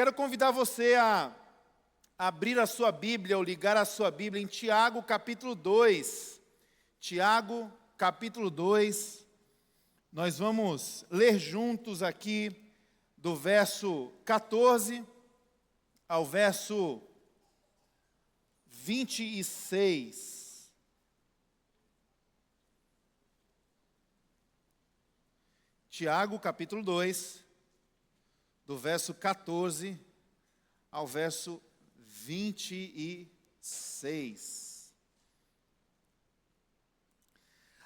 Quero convidar você a abrir a sua Bíblia ou ligar a sua Bíblia em Tiago capítulo 2. Tiago capítulo 2. Nós vamos ler juntos aqui do verso 14 ao verso 26. Tiago capítulo 2, do verso 14 ao verso 26.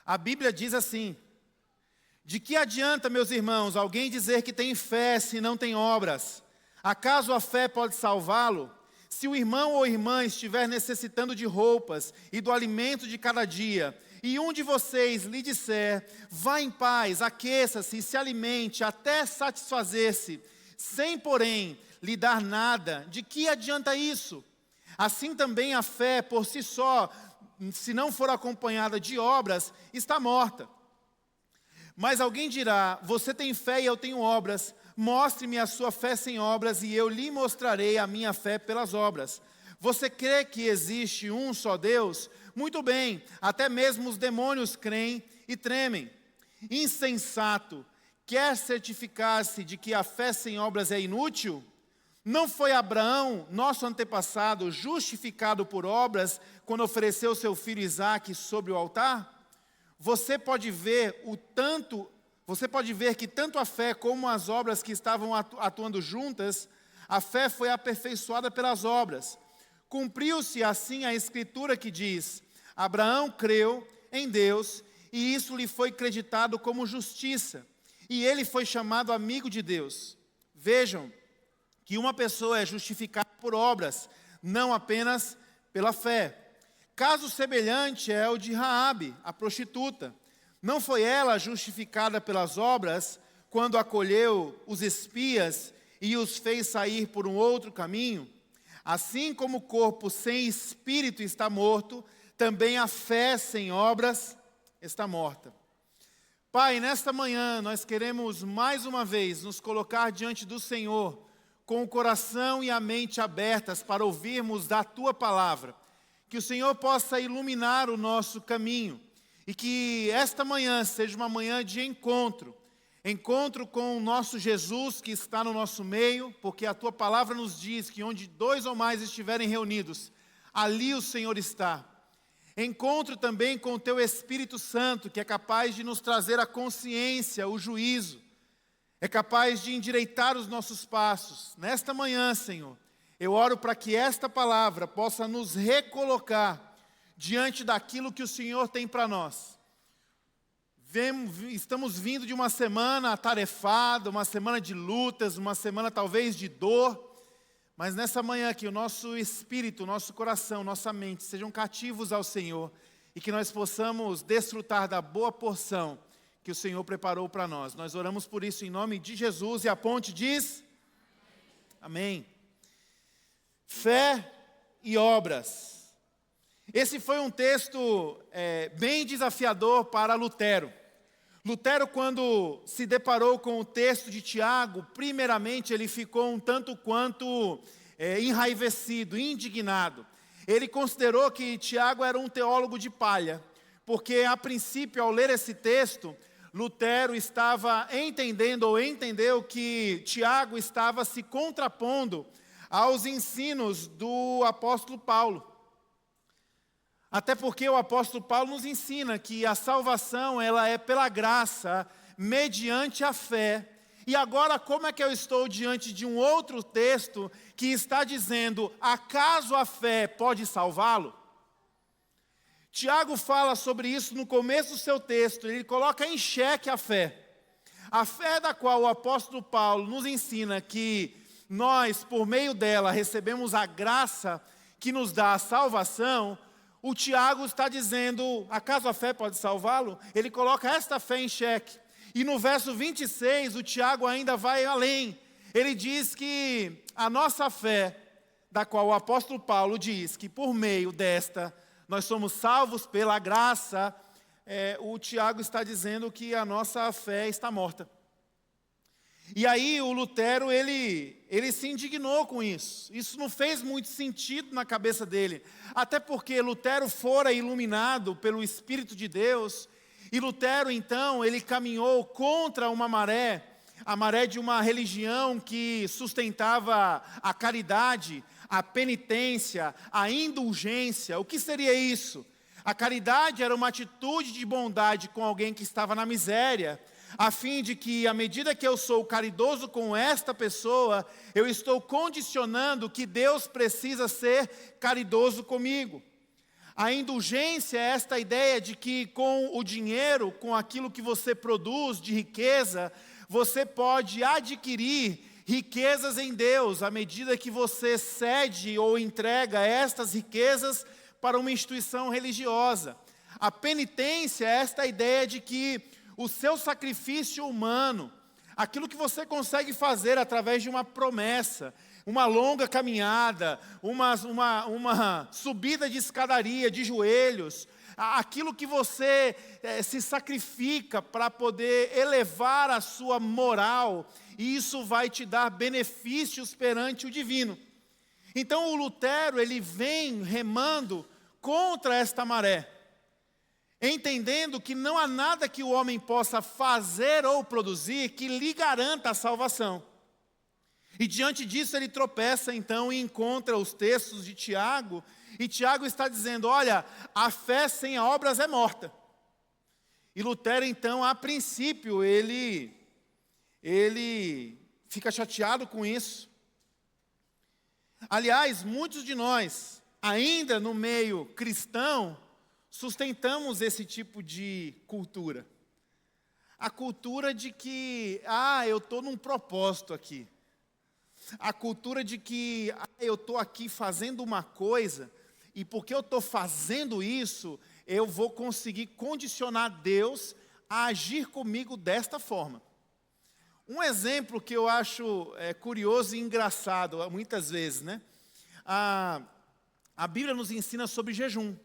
A Bíblia diz assim: de que adianta, meus irmãos, alguém dizer que tem fé se não tem obras? Acaso a fé pode salvá-lo? Se o irmão ou irmã estiver necessitando de roupas e do alimento de cada dia, e um de vocês lhe disser, vá em paz, aqueça-se e se alimente até satisfazer-se, sem, porém, lhe dar nada, de que adianta isso? Assim também a fé, por si só, se não for acompanhada de obras, está morta. Mas alguém dirá, você tem fé e eu tenho obras, mostre-me a sua fé sem obras e eu lhe mostrarei a minha fé pelas obras. Você crê que existe um só Deus? Muito bem, até mesmo os demônios creem e tremem. Insensato! Quer certificar-se de que a fé sem obras é inútil? Não foi Abraão, nosso antepassado, justificado por obras, quando ofereceu seu filho Isaque sobre o altar? Você pode ver que tanto a fé como as obras que estavam atuando juntas, a fé foi aperfeiçoada pelas obras. Cumpriu-se assim a escritura que diz, Abraão creu em Deus, e isso lhe foi creditado como justiça. E ele foi chamado amigo de Deus. Vejam que uma pessoa é justificada por obras, não apenas pela fé. Caso semelhante é o de Raabe, a prostituta. Não foi ela justificada pelas obras quando acolheu os espias e os fez sair por um outro caminho? Assim como o corpo sem espírito está morto, também a fé sem obras está morta. Pai, nesta manhã nós queremos mais uma vez nos colocar diante do Senhor com o coração e a mente abertas para ouvirmos da Tua palavra. Que o Senhor possa iluminar o nosso caminho e que esta manhã seja uma manhã de encontro com o nosso Jesus que está no nosso meio, porque a Tua palavra nos diz que onde dois ou mais estiverem reunidos, ali o Senhor está. Encontro também com o Teu Espírito Santo, que é capaz de nos trazer a consciência, o juízo, é capaz de endireitar os nossos passos. Nesta manhã, Senhor, eu oro para que esta palavra possa nos recolocar diante daquilo que o Senhor tem para nós. Estamos vindo de uma semana atarefada, uma semana de lutas, uma semana talvez de dor, mas nessa manhã que o nosso espírito, o nosso coração, nossa mente sejam cativos ao Senhor e que nós possamos desfrutar da boa porção que o Senhor preparou para nós. Nós oramos por isso em nome de Jesus e a ponte diz: Amém. Fé e obras. Esse foi um texto bem desafiador para Lutero. Lutero, quando se deparou com o texto de Tiago, primeiramente ele ficou um tanto quanto enraivecido, indignado. Ele considerou que Tiago era um teólogo de palha, porque a princípio, ao ler esse texto, Lutero estava entendeu que Tiago estava se contrapondo aos ensinos do apóstolo Paulo. Até porque o apóstolo Paulo nos ensina que a salvação ela é pela graça, mediante a fé. E agora como é que eu estou diante de um outro texto que está dizendo, acaso a fé pode salvá-lo? Tiago fala sobre isso no começo do seu texto, ele coloca em xeque a fé. A fé da qual o apóstolo Paulo nos ensina que nós, por meio dela, recebemos a graça que nos dá a salvação. O Tiago está dizendo, acaso a fé pode salvá-lo? Ele coloca esta fé em xeque. E no verso 26, o Tiago ainda vai além. Ele diz que a nossa fé, da qual o apóstolo Paulo diz que por meio desta nós somos salvos pela graça, o Tiago está dizendo que a nossa fé está morta. E aí o Lutero, ele se indignou com isso. Isso não fez muito sentido na cabeça dele. Até porque Lutero fora iluminado pelo Espírito de Deus. E Lutero, então, ele caminhou contra uma maré, a maré de uma religião que sustentava a caridade, a penitência, a indulgência. O que seria isso? A caridade era uma atitude de bondade com alguém que estava na miséria, a fim de que, à medida que eu sou caridoso com esta pessoa, eu estou condicionando que Deus precisa ser caridoso comigo. A indulgência é esta ideia de que com o dinheiro, com aquilo que você produz de riqueza, você pode adquirir riquezas em Deus, à medida que você cede ou entrega estas riquezas para uma instituição religiosa. A penitência é esta ideia de que o seu sacrifício humano, aquilo que você consegue fazer através de uma promessa, uma longa caminhada, uma subida de escadaria, de joelhos, aquilo que você se sacrifica para poder elevar a sua moral, e isso vai te dar benefícios perante o divino. Então o Lutero, ele vem remando contra esta maré, entendendo que não há nada que o homem possa fazer ou produzir que lhe garanta a salvação. E diante disso ele tropeça então e encontra os textos de Tiago, e Tiago está dizendo, olha, a fé sem obras é morta. E Lutero então, a princípio, ele fica chateado com isso. Aliás, muitos de nós, ainda no meio cristão, sustentamos esse tipo de cultura. A cultura de que, eu estou num propósito aqui. A cultura de que eu estou aqui fazendo uma coisa, e porque eu estou fazendo isso, eu vou conseguir condicionar Deus a agir comigo desta forma. Um exemplo que eu acho curioso e engraçado, muitas vezes, né? A Bíblia nos ensina sobre jejum.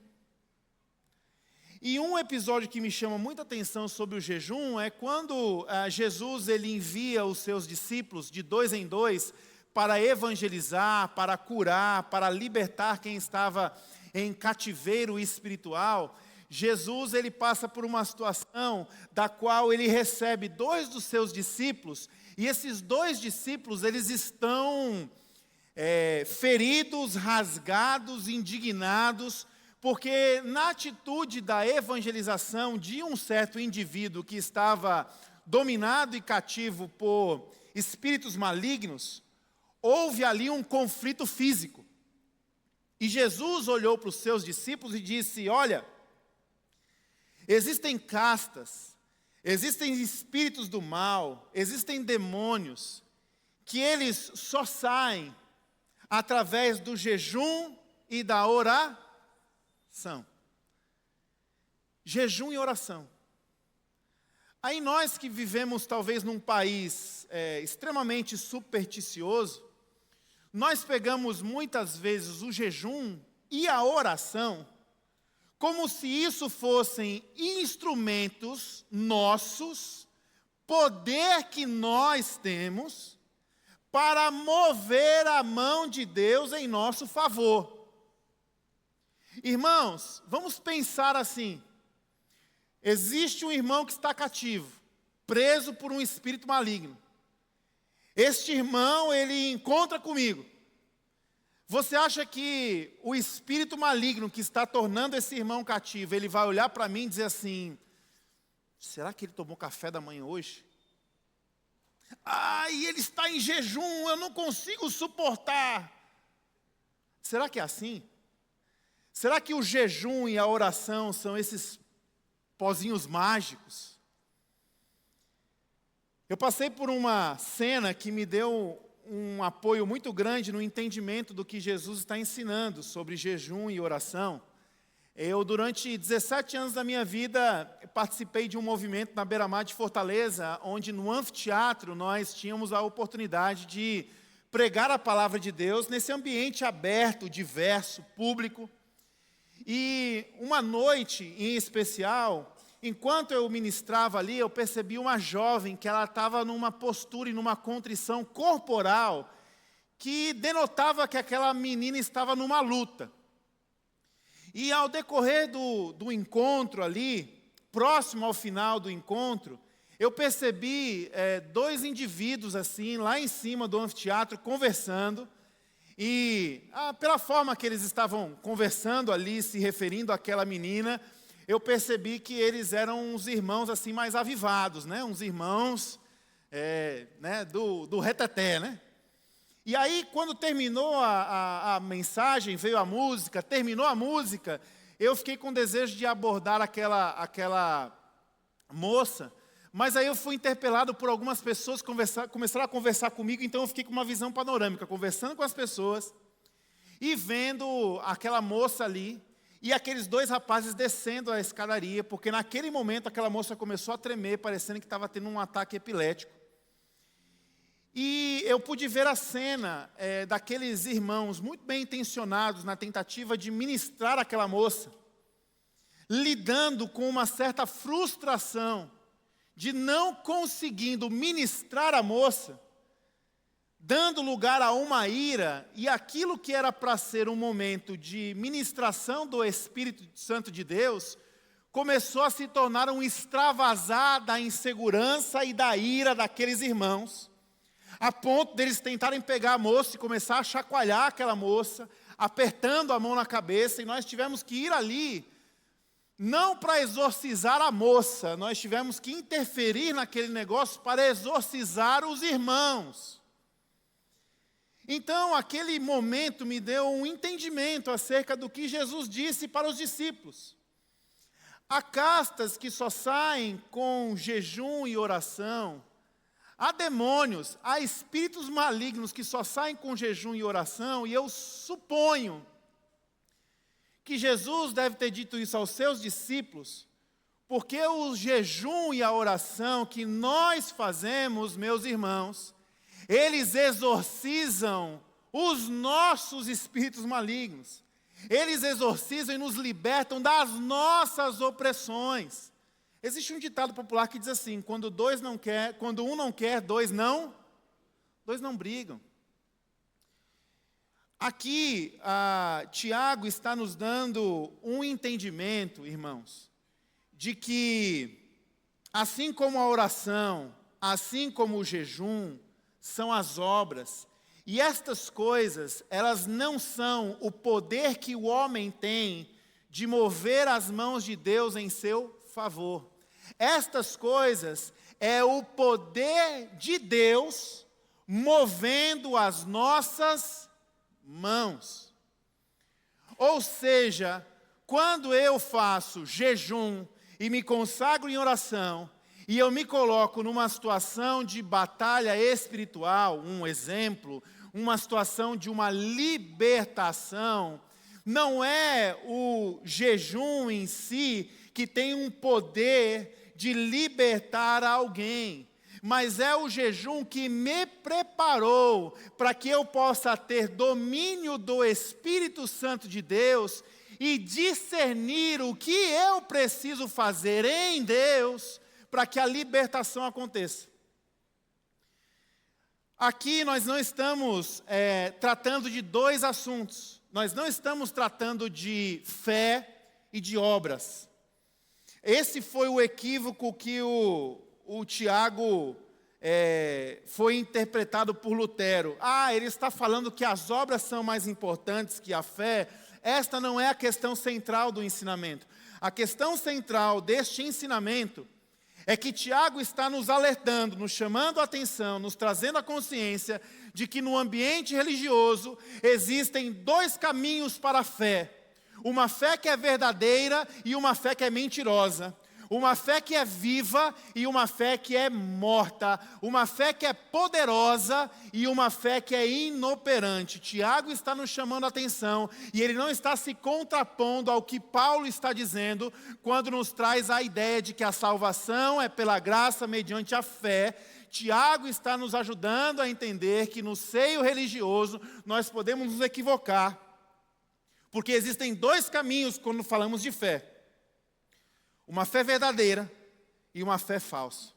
E um episódio que me chama muita atenção sobre o jejum é quando Jesus ele envia os seus discípulos de 2 em 2 para evangelizar, para curar, para libertar quem estava em cativeiro espiritual. Jesus ele passa por uma situação da qual ele recebe 2 dos seus discípulos, e esses 2 discípulos eles estão feridos, rasgados, indignados, porque na atitude da evangelização de um certo indivíduo que estava dominado e cativo por espíritos malignos, houve ali um conflito físico. E Jesus olhou para os seus discípulos e disse, olha, existem castas, existem espíritos do mal, existem demônios, que eles só saem através do jejum e da oração. Jejum e oração. Aí nós que vivemos talvez num país extremamente supersticioso, nós pegamos muitas vezes o jejum e a oração como se isso fossem instrumentos nossos, poder que nós temos para mover a mão de Deus em nosso favor. Irmãos, vamos pensar assim. Existe um irmão que está cativo, preso por um espírito maligno. Este irmão, ele encontra comigo. Você acha que o espírito maligno que está tornando esse irmão cativo, ele vai olhar para mim e dizer assim, será que ele tomou café da manhã hoje? E ele está em jejum, eu não consigo suportar. Será que é assim? Será que o jejum e a oração são esses pozinhos mágicos? Eu passei por uma cena que me deu um apoio muito grande no entendimento do que Jesus está ensinando sobre jejum e oração. Eu, durante 17 anos da minha vida, participei de um movimento na beira-mar de Fortaleza, onde no anfiteatro nós tínhamos a oportunidade de pregar a palavra de Deus nesse ambiente aberto, diverso, público. E uma noite em especial, enquanto eu ministrava ali, eu percebi uma jovem que ela estava numa postura e numa contrição corporal que denotava que aquela menina estava numa luta. E ao decorrer do encontro ali, próximo ao final do encontro, eu percebi dois indivíduos assim, lá em cima do anfiteatro, conversando. E pela forma que eles estavam conversando ali, se referindo àquela menina, eu percebi que eles eram uns irmãos assim mais avivados, né? Uns irmãos do reteté, né? E aí, quando terminou a mensagem, veio a música, terminou a música, eu fiquei com desejo de abordar aquela moça, mas aí eu fui interpelado por algumas pessoas que começaram a conversar comigo, então eu fiquei com uma visão panorâmica, conversando com as pessoas e vendo aquela moça ali, e aqueles dois rapazes descendo a escadaria, porque naquele momento aquela moça começou a tremer, parecendo que estava tendo um ataque epilético. E eu pude ver a cena daqueles irmãos muito bem intencionados na tentativa de ministrar aquela moça, lidando com uma certa frustração de não conseguindo ministrar a moça, dando lugar a uma ira, e aquilo que era para ser um momento de ministração do Espírito Santo de Deus, começou a se tornar um extravasar da insegurança e da ira daqueles irmãos, a ponto deles tentarem pegar a moça e começar a chacoalhar aquela moça, apertando a mão na cabeça, e nós tivemos que ir ali, não para exorcizar a moça, nós tivemos que interferir naquele negócio para exorcizar os irmãos. Então, aquele momento me deu um entendimento acerca do que Jesus disse para os discípulos. Há castas que só saem com jejum e oração. Há demônios, há espíritos malignos que só saem com jejum e oração. E eu suponho que Jesus deve ter dito isso aos seus discípulos, porque o jejum e a oração que nós fazemos, meus irmãos, eles exorcizam os nossos espíritos malignos. Eles exorcizam e nos libertam das nossas opressões. Existe um ditado popular que diz assim: quando um não quer, dois não brigam. Aqui, Tiago está nos dando um entendimento, irmãos, de que assim como a oração, assim como o jejum, são as obras. E estas coisas, elas não são o poder que o homem tem de mover as mãos de Deus em seu favor. Estas coisas é o poder de Deus movendo as nossas mãos. Ou seja, quando eu faço jejum e me consagro em oração, e eu me coloco numa situação de batalha espiritual, um exemplo, uma situação de uma libertação, não é o jejum em si que tem um poder de libertar alguém, mas é o jejum que me preparou para que eu possa ter domínio do Espírito Santo de Deus e discernir o que eu preciso fazer em Deus para que a libertação aconteça. Aqui nós não estamos tratando de dois assuntos. Nós não estamos tratando de fé e de obras. Esse foi o equívoco que o Tiago foi interpretado por Lutero. Ele está falando que as obras são mais importantes que a fé. Esta não é a questão central do ensinamento. A questão central deste ensinamento é que Tiago está nos alertando, nos chamando a atenção, nos trazendo a consciência de que no ambiente religioso existem dois caminhos para a fé. Uma fé que é verdadeira e uma fé que é mentirosa. Uma fé que é viva e uma fé que é morta. Uma fé que é poderosa e uma fé que é inoperante. Tiago está nos chamando a atenção e ele não está se contrapondo ao que Paulo está dizendo quando nos traz a ideia de que a salvação é pela graça mediante a fé. Tiago está nos ajudando a entender que no seio religioso nós podemos nos equivocar, porque existem dois caminhos quando falamos de fé. uma fé verdadeira e uma fé falsa.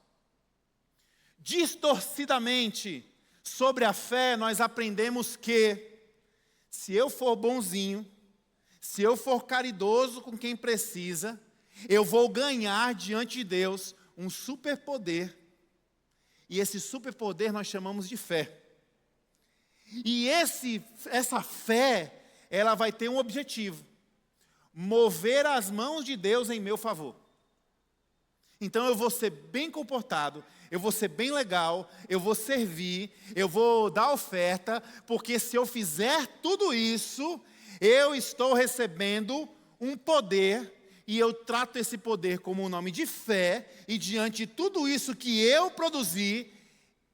Distorcidamente sobre a fé, nós aprendemos que se eu for bonzinho, se eu for caridoso com quem precisa, eu vou ganhar diante de Deus um superpoder. E esse superpoder nós chamamos de fé. E essa fé, ela vai ter um objetivo: mover as mãos de Deus em meu favor. Então eu vou ser bem comportado, eu vou ser bem legal, eu vou servir, eu vou dar oferta, porque se eu fizer tudo isso, eu estou recebendo um poder, e eu trato esse poder como um nome de fé, e diante de tudo isso que eu produzi,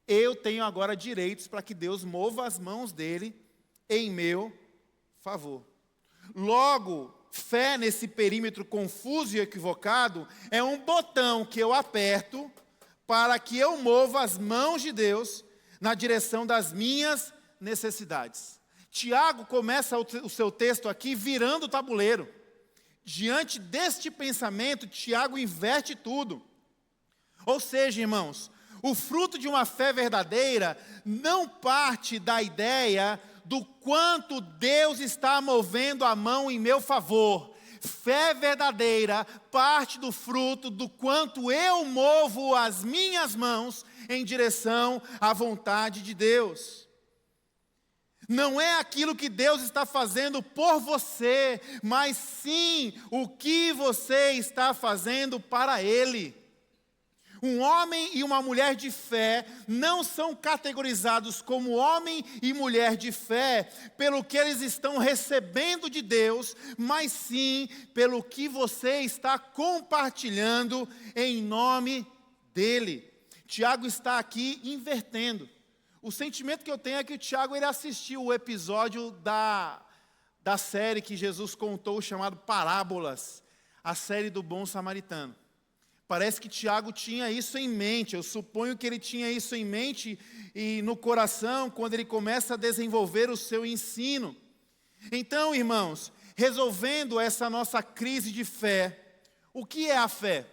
eu tenho agora direitos para que Deus mova as mãos dele em meu favor. Logo, fé nesse perímetro confuso e equivocado é um botão que eu aperto para que eu mova as mãos de Deus na direção das minhas necessidades. Tiago começa o seu texto aqui virando o tabuleiro. Diante deste pensamento, Tiago inverte tudo. Ou seja, irmãos, o fruto de uma fé verdadeira não parte da ideia do quanto Deus está movendo a mão em meu favor. Fé verdadeira parte do fruto do quanto eu movo as minhas mãos em direção à vontade de Deus. Não é aquilo que Deus está fazendo por você, mas sim o que você está fazendo para Ele. Um homem e uma mulher de fé não são categorizados como homem e mulher de fé pelo que eles estão recebendo de Deus, mas sim pelo que você está compartilhando em nome dEle. Tiago está aqui invertendo. O sentimento que eu tenho é que o Tiago ele assistiu o episódio da série que Jesus contou, chamado Parábolas, a série do Bom Samaritano. Parece que Tiago tinha isso em mente, eu suponho que ele tinha isso em mente e no coração quando ele começa a desenvolver o seu ensino. Então, irmãos, resolvendo essa nossa crise de fé, o que é a fé?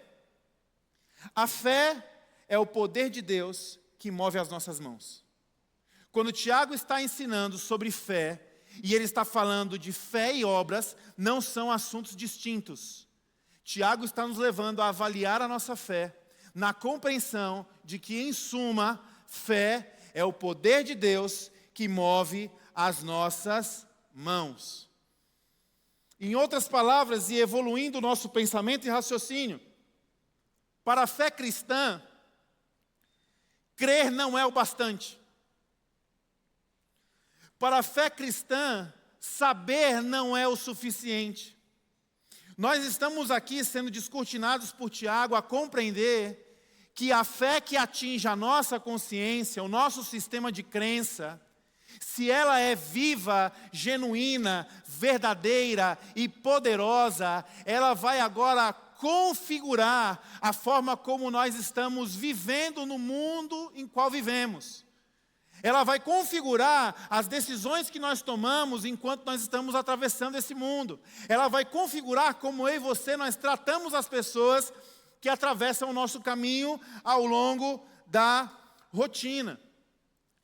A fé é o poder de Deus que move as nossas mãos. Quando Tiago está ensinando sobre fé, e ele está falando de fé e obras, não são assuntos distintos. Tiago está nos levando a avaliar a nossa fé, na compreensão de que, em suma, fé é o poder de Deus que move as nossas mãos. Em outras palavras, e evoluindo o nosso pensamento e raciocínio, para a fé cristã, crer não é o bastante. Para a fé cristã, saber não é o suficiente. Nós estamos aqui sendo descortinados por Tiago a compreender que a fé que atinge a nossa consciência, o nosso sistema de crença, se ela é viva, genuína, verdadeira e poderosa, ela vai agora configurar a forma como nós estamos vivendo no mundo em qual vivemos. Ela vai configurar as decisões que nós tomamos enquanto nós estamos atravessando esse mundo. Ela vai configurar como eu e você nós tratamos as pessoas que atravessam o nosso caminho ao longo da rotina.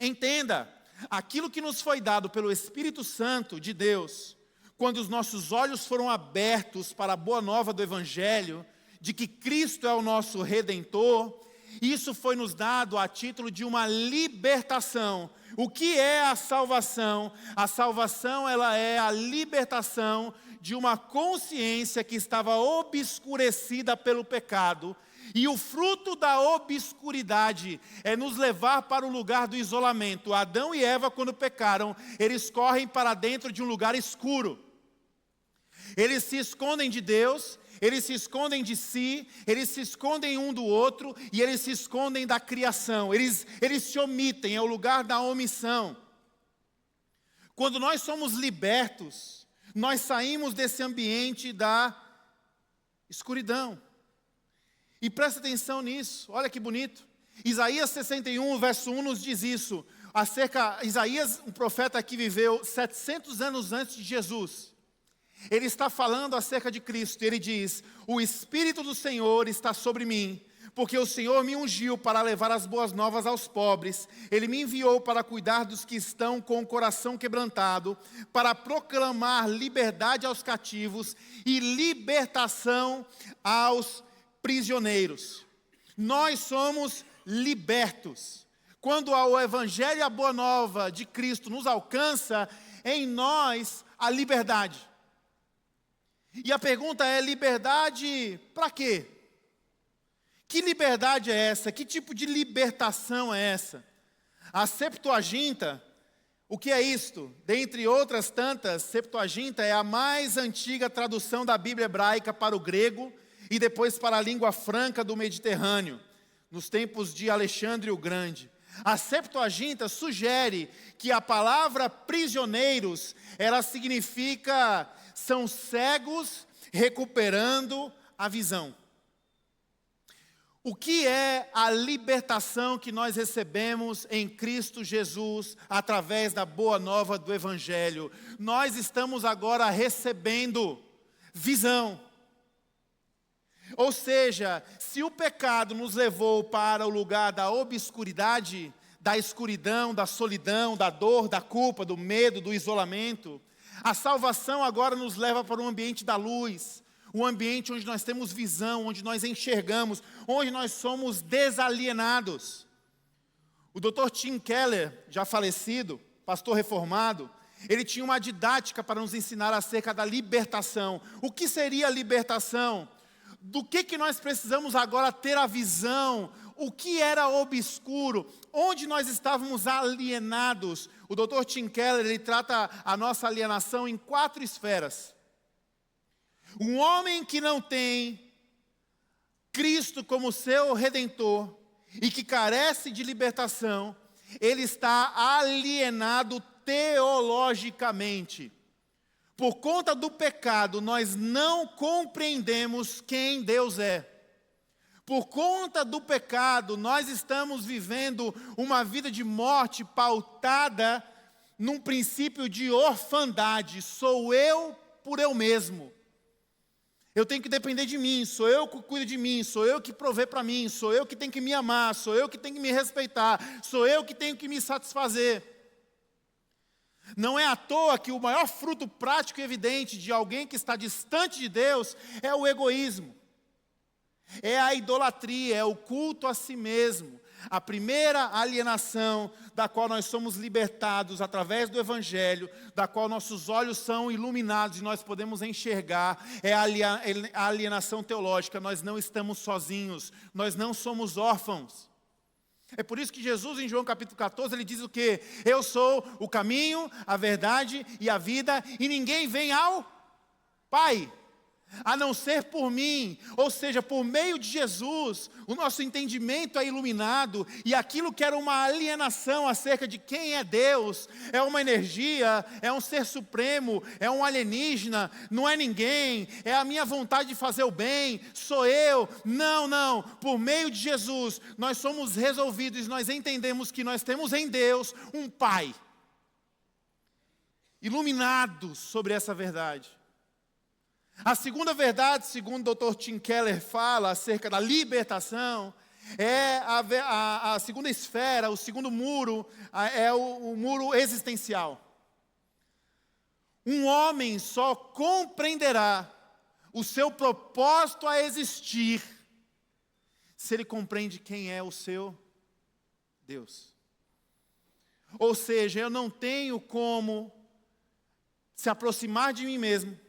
Entenda, aquilo que nos foi dado pelo Espírito Santo de Deus, quando os nossos olhos foram abertos para a boa nova do Evangelho, de que Cristo é o nosso Redentor, isso foi nos dado a título de uma libertação. O que é a salvação? A salvação, ela é a libertação de uma consciência que estava obscurecida pelo pecado. E o fruto da obscuridade é nos levar para o lugar do isolamento. Adão e Eva, quando pecaram, eles correm para dentro de um lugar escuro. Eles se escondem de Deus, eles se escondem de si, eles se escondem um do outro e eles se escondem da criação. Eles se omitem, é o lugar da omissão. Quando nós somos libertos, nós saímos desse ambiente da escuridão. E presta atenção nisso, olha que bonito. Isaías 61, verso 1 nos diz isso. Isaías, um profeta que viveu 700 anos antes de Jesus. Ele está falando acerca de Cristo. Ele diz: o Espírito do Senhor está sobre mim, porque o Senhor me ungiu para levar as boas novas aos pobres. Ele me enviou para cuidar dos que estão com o coração quebrantado, para proclamar liberdade aos cativos e libertação aos prisioneiros. Nós somos libertos. Quando o Evangelho e a Boa Nova de Cristo nos alcança, em nós a liberdade. E a pergunta é: liberdade para quê? Que liberdade é essa? Que tipo de libertação é essa? A Septuaginta, o que é isto? Dentre outras tantas, Septuaginta é a mais antiga tradução da Bíblia hebraica para o grego e depois para a língua franca do Mediterrâneo, nos tempos de Alexandre o Grande. A Septuaginta sugere que a palavra prisioneiros, ela significa são cegos recuperando a visão. O que é a libertação que nós recebemos em Cristo Jesus através da boa nova do Evangelho? Nós estamos agora recebendo visão. Ou seja, se o pecado nos levou para o lugar da obscuridade, da escuridão, da solidão, da dor, da culpa, do medo, do isolamento, a salvação agora nos leva para um ambiente da luz, um ambiente onde nós temos visão, onde nós enxergamos, onde nós somos desalienados. O Dr. Tim Keller, já falecido, pastor reformado, ele tinha uma didática para nos ensinar acerca da libertação. O que seria a libertação? Do que nós precisamos agora ter a visão? O que era obscuro? Onde nós estávamos alienados? O Dr. Tim Keller, ele trata a nossa alienação em 4 esferas. Um homem que não tem Cristo como seu Redentor e que carece de libertação, ele está alienado teologicamente. Por conta do pecado, nós não compreendemos quem Deus é. Por conta do pecado, nós estamos vivendo uma vida de morte pautada num princípio de orfandade. Sou eu por eu mesmo. Eu tenho que depender de mim, sou eu que cuido de mim, sou eu que provê para mim, sou eu que tenho que me amar, sou eu que tenho que me respeitar, sou eu que tenho que me satisfazer. Não é à toa que o maior fruto prático e evidente de alguém que está distante de Deus é o egoísmo. É a idolatria, é o culto a si mesmo. A primeira alienação da qual nós somos libertados através do Evangelho, da qual nossos olhos são iluminados e nós podemos enxergar, é a alienação teológica. Nós não estamos sozinhos, nós não somos órfãos. É por isso que Jesus, em João capítulo 14, ele diz o quê? Eu sou o caminho, a verdade e a vida, e ninguém vem ao Pai, a não ser por mim. Ou seja, por meio de Jesus, o nosso entendimento é iluminado, e aquilo que era uma alienação acerca de quem é Deus, é uma energia, é um ser supremo, é um alienígena, não é ninguém, é a minha vontade de fazer o bem, sou eu. Não, por meio de Jesus, nós somos resolvidos, nós entendemos que nós temos em Deus um Pai, iluminado sobre essa verdade. A segunda verdade, segundo o Dr. Tim Keller fala acerca da libertação, é a segunda esfera, o segundo muro, é o muro existencial. Um homem só compreenderá o seu propósito a existir se ele compreende quem é o seu Deus. Ou seja, eu não tenho como se aproximar de mim mesmo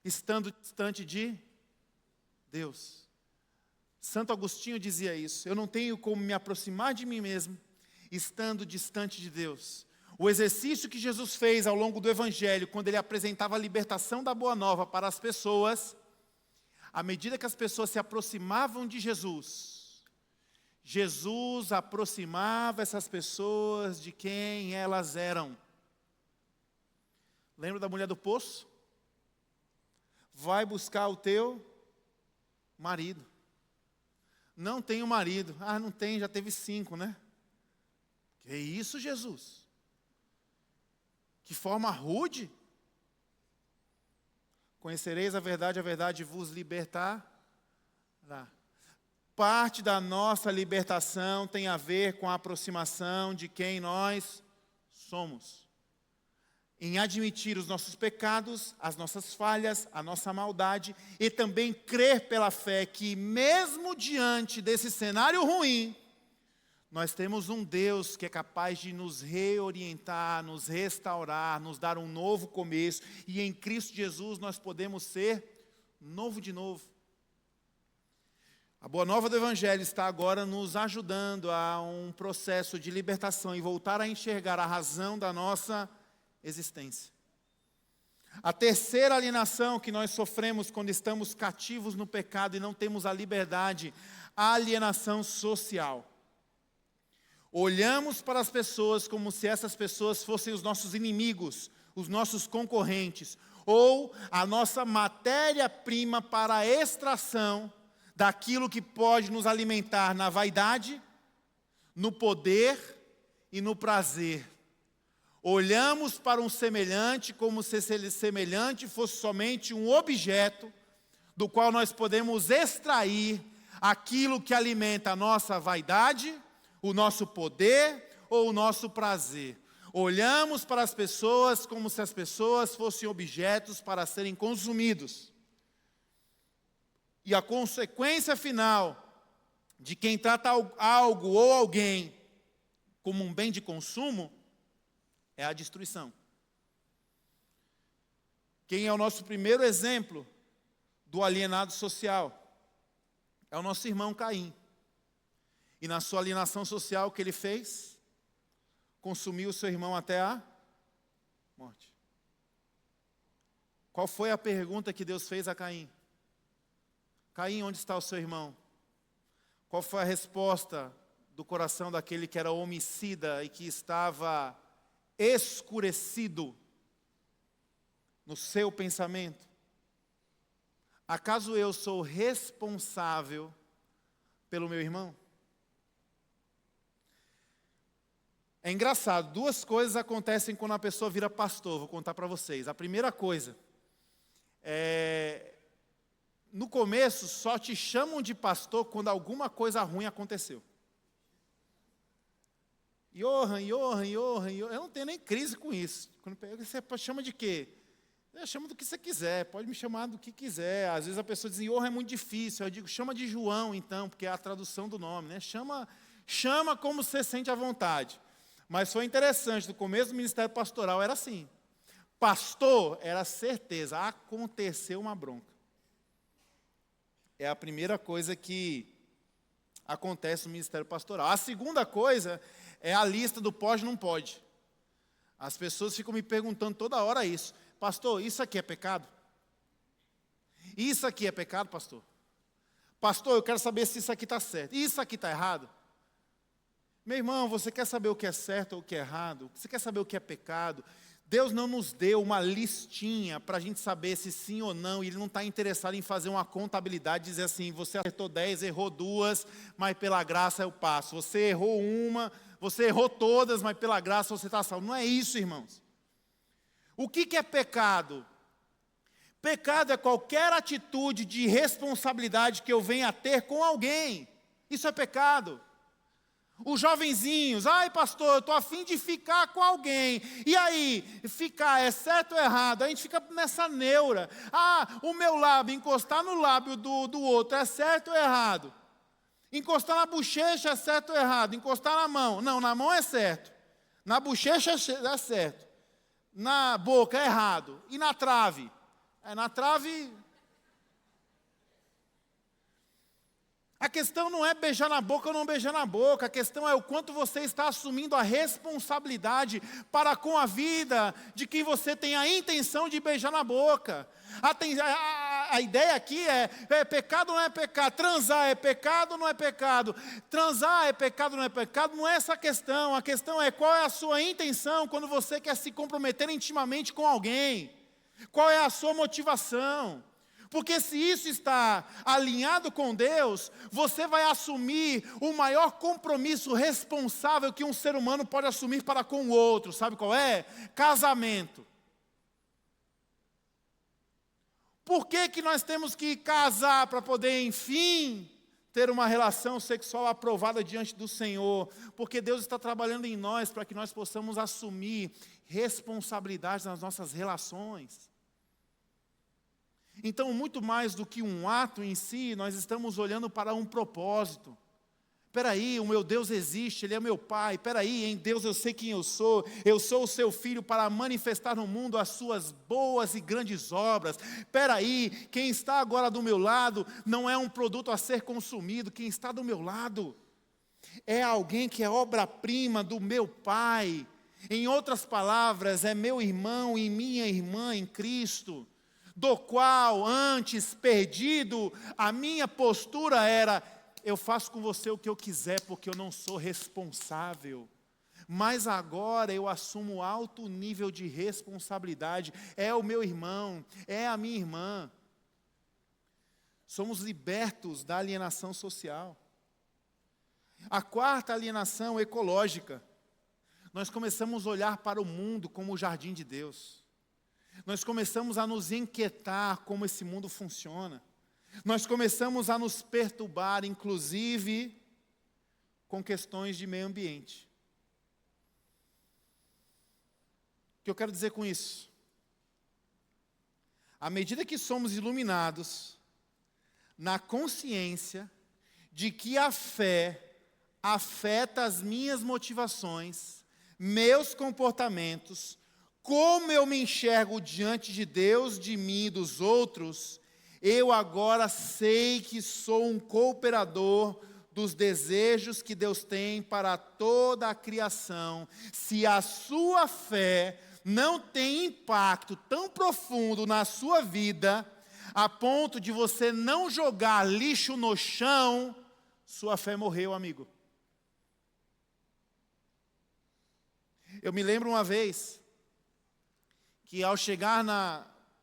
estando distante de Deus. Santo Agostinho dizia isso. Eu não tenho como me aproximar de mim mesmo estando distante de Deus. O exercício que Jesus fez ao longo do Evangelho, quando ele apresentava a libertação da Boa Nova para as pessoas, à medida que as pessoas se aproximavam de Jesus, Jesus aproximava essas pessoas de quem elas eram. Lembra da mulher do poço? Vai buscar o teu marido. Não tenho marido. Ah, não tem, já teve 5, né? Que isso, Jesus? Que forma rude. Conhecereis a verdade vos libertará. Parte da nossa libertação tem a ver com a aproximação de quem nós somos. Em admitir os nossos pecados, as nossas falhas, a nossa maldade, e também crer pela fé que mesmo diante desse cenário ruim, nós temos um Deus que é capaz de nos reorientar, nos restaurar, nos dar um novo começo, e em Cristo Jesus nós podemos ser novo de novo. A boa nova do Evangelho está agora nos ajudando a um processo de libertação e voltar a enxergar a razão da nossa existência. A terceira alienação que nós sofremos quando estamos cativos no pecado e não temos a liberdade, a alienação social. Olhamos para as pessoas como se essas pessoas fossem os nossos inimigos, os nossos concorrentes, ou a nossa matéria-prima para a extração daquilo que pode nos alimentar na vaidade, no poder e no prazer. Olhamos para um semelhante como se esse semelhante fosse somente um objeto do qual nós podemos extrair aquilo que alimenta a nossa vaidade, o nosso poder ou o nosso prazer. Olhamos para as pessoas como se as pessoas fossem objetos para serem consumidos. E a consequência final de quem trata algo ou alguém como um bem de consumo é a destruição. Quem é o nosso primeiro exemplo do alienado social? É o nosso irmão Caim. E na sua alienação social, o que ele fez? Consumiu o seu irmão até a morte. Qual foi a pergunta que Deus fez a Caim? Caim, onde está o seu irmão? Qual foi a resposta do coração daquele que era homicida e que estava escurecido no seu pensamento? Acaso eu sou responsável pelo meu irmão? É engraçado, duas coisas acontecem quando a pessoa vira pastor, vou contar para vocês. A primeira coisa no começo só te chamam de pastor quando alguma coisa ruim aconteceu. Johan, eu não tenho nem crise com isso. Quando você chama de quê? Eu chamo do que você quiser, pode me chamar do que quiser. Às vezes a pessoa diz, Johan é muito difícil. Eu digo, chama de João então, porque é a tradução do nome, né? Chama como você sente à vontade. Mas foi interessante, no começo do ministério pastoral era assim. Pastor era certeza, aconteceu uma bronca. É a primeira coisa que acontece no ministério pastoral. A segunda coisa é a lista do pode e não pode. As pessoas ficam me perguntando toda hora isso. Pastor, isso aqui é pecado? Isso aqui é pecado, pastor? Pastor, eu quero saber se isso aqui está certo. Isso aqui está errado? Meu irmão, você quer saber o que é certo ou o que é errado? Você quer saber o que é pecado? Deus não nos deu uma listinha para a gente saber se sim ou não, e Ele não está interessado em fazer uma contabilidade, dizer assim, você acertou 10, errou 2, mas pela graça eu passo. Você errou uma, você errou todas, mas pela graça você está salvo. Não é isso, irmãos. O que é pecado? Pecado é qualquer atitude de responsabilidade que eu venha a ter com alguém. Isso é pecado. Os jovenzinhos, ai pastor, eu estou a fim de ficar com alguém. E aí, ficar é certo ou errado? A gente fica nessa neura. O meu lábio, encostar no lábio do outro é certo ou errado? Encostar na bochecha é certo ou errado? Encostar na mão? Não, na mão é certo. Na bochecha é certo. Na boca é errado. E na trave? Na trave... A questão não é beijar na boca ou não beijar na boca, a questão é o quanto você está assumindo a responsabilidade para com a vida de quem você tem a intenção de beijar na boca. A ideia aqui é pecado ou não é pecado, transar é pecado ou não é pecado, transar é pecado ou não é pecado, não é essa a questão é qual é a sua intenção quando você quer se comprometer intimamente com alguém, qual é a sua motivação. Porque se isso está alinhado com Deus, você vai assumir o maior compromisso responsável que um ser humano pode assumir para com o outro. Sabe qual é? Casamento. Por que nós temos que casar para poder, enfim, ter uma relação sexual aprovada diante do Senhor? Porque Deus está trabalhando em nós para que nós possamos assumir responsabilidade nas nossas relações. Então, muito mais do que um ato em si, nós estamos olhando para um propósito. Espera aí, o meu Deus existe, Ele é meu Pai. Espera aí, em Deus eu sei quem eu sou o seu Filho para manifestar no mundo as suas boas e grandes obras. Espera aí, quem está agora do meu lado não é um produto a ser consumido, quem está do meu lado é alguém que é obra-prima do meu Pai. Em outras palavras, é meu irmão e minha irmã em Cristo, do qual antes perdido, a minha postura era: eu faço com você o que eu quiser, porque eu não sou responsável. Mas agora eu assumo alto nível de responsabilidade. É o meu irmão, é a minha irmã. Somos libertos da alienação social. A quarta alienação ecológica. Nós começamos a olhar para o mundo como o jardim de Deus. Nós começamos a nos inquietar como esse mundo funciona. Nós começamos a nos perturbar, inclusive, com questões de meio ambiente. O que eu quero dizer com isso? À medida que somos iluminados na consciência de que a fé afeta as minhas motivações, meus comportamentos, como eu me enxergo diante de Deus, de mim e dos outros, eu agora sei que sou um cooperador dos desejos que Deus tem para toda a criação. Se a sua fé não tem impacto tão profundo na sua vida, a ponto de você não jogar lixo no chão, sua fé morreu, amigo. Eu me lembro uma vez que ao chegar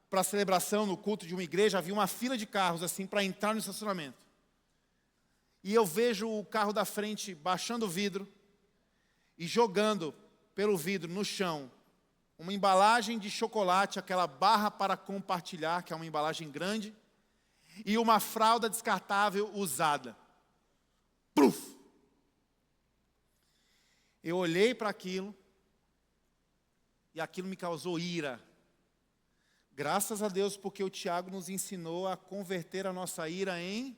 para a celebração, no culto de uma igreja, havia uma fila de carros assim para entrar no estacionamento. E eu vejo o carro da frente baixando o vidro e jogando pelo vidro no chão uma embalagem de chocolate, aquela barra para compartilhar, que é uma embalagem grande, e uma fralda descartável usada. Pluf! Eu olhei para aquilo e aquilo me causou ira. Graças a Deus, porque o Tiago nos ensinou a converter a nossa ira em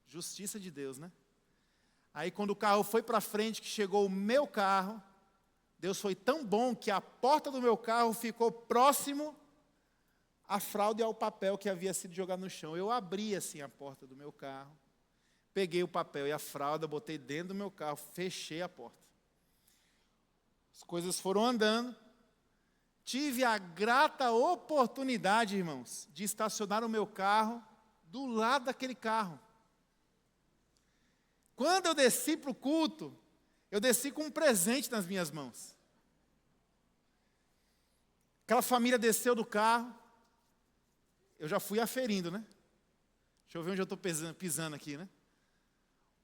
justiça de Deus, né? Aí quando o carro foi para frente, que chegou o meu carro, Deus foi tão bom que a porta do meu carro ficou próximo à fralda e ao papel que havia sido jogado no chão. Eu abri assim a porta do meu carro, peguei o papel e a fralda, botei dentro do meu carro, fechei a porta. As coisas foram andando. Tive a grata oportunidade, irmãos, de estacionar o meu carro do lado daquele carro. Quando eu desci para o culto, eu desci com um presente nas minhas mãos. Aquela família desceu do carro, eu já fui aferindo, né? Deixa eu ver onde eu estou pisando aqui, né?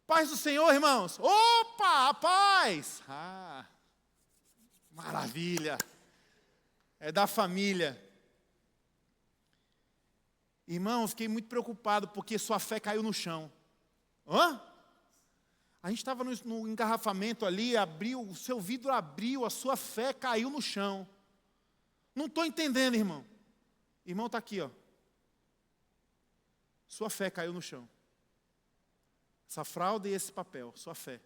Paz do Senhor, irmãos. Opa, a paz! Ah, maravilha! É da família. Irmão, fiquei muito preocupado porque sua fé caiu no chão. Hã? A gente estava no engarrafamento ali, abriu, o seu vidro abriu, a sua fé caiu no chão. Não estou entendendo, irmão. Irmão está aqui, ó. Sua fé caiu no chão. Essa fralda e esse papel, sua fé.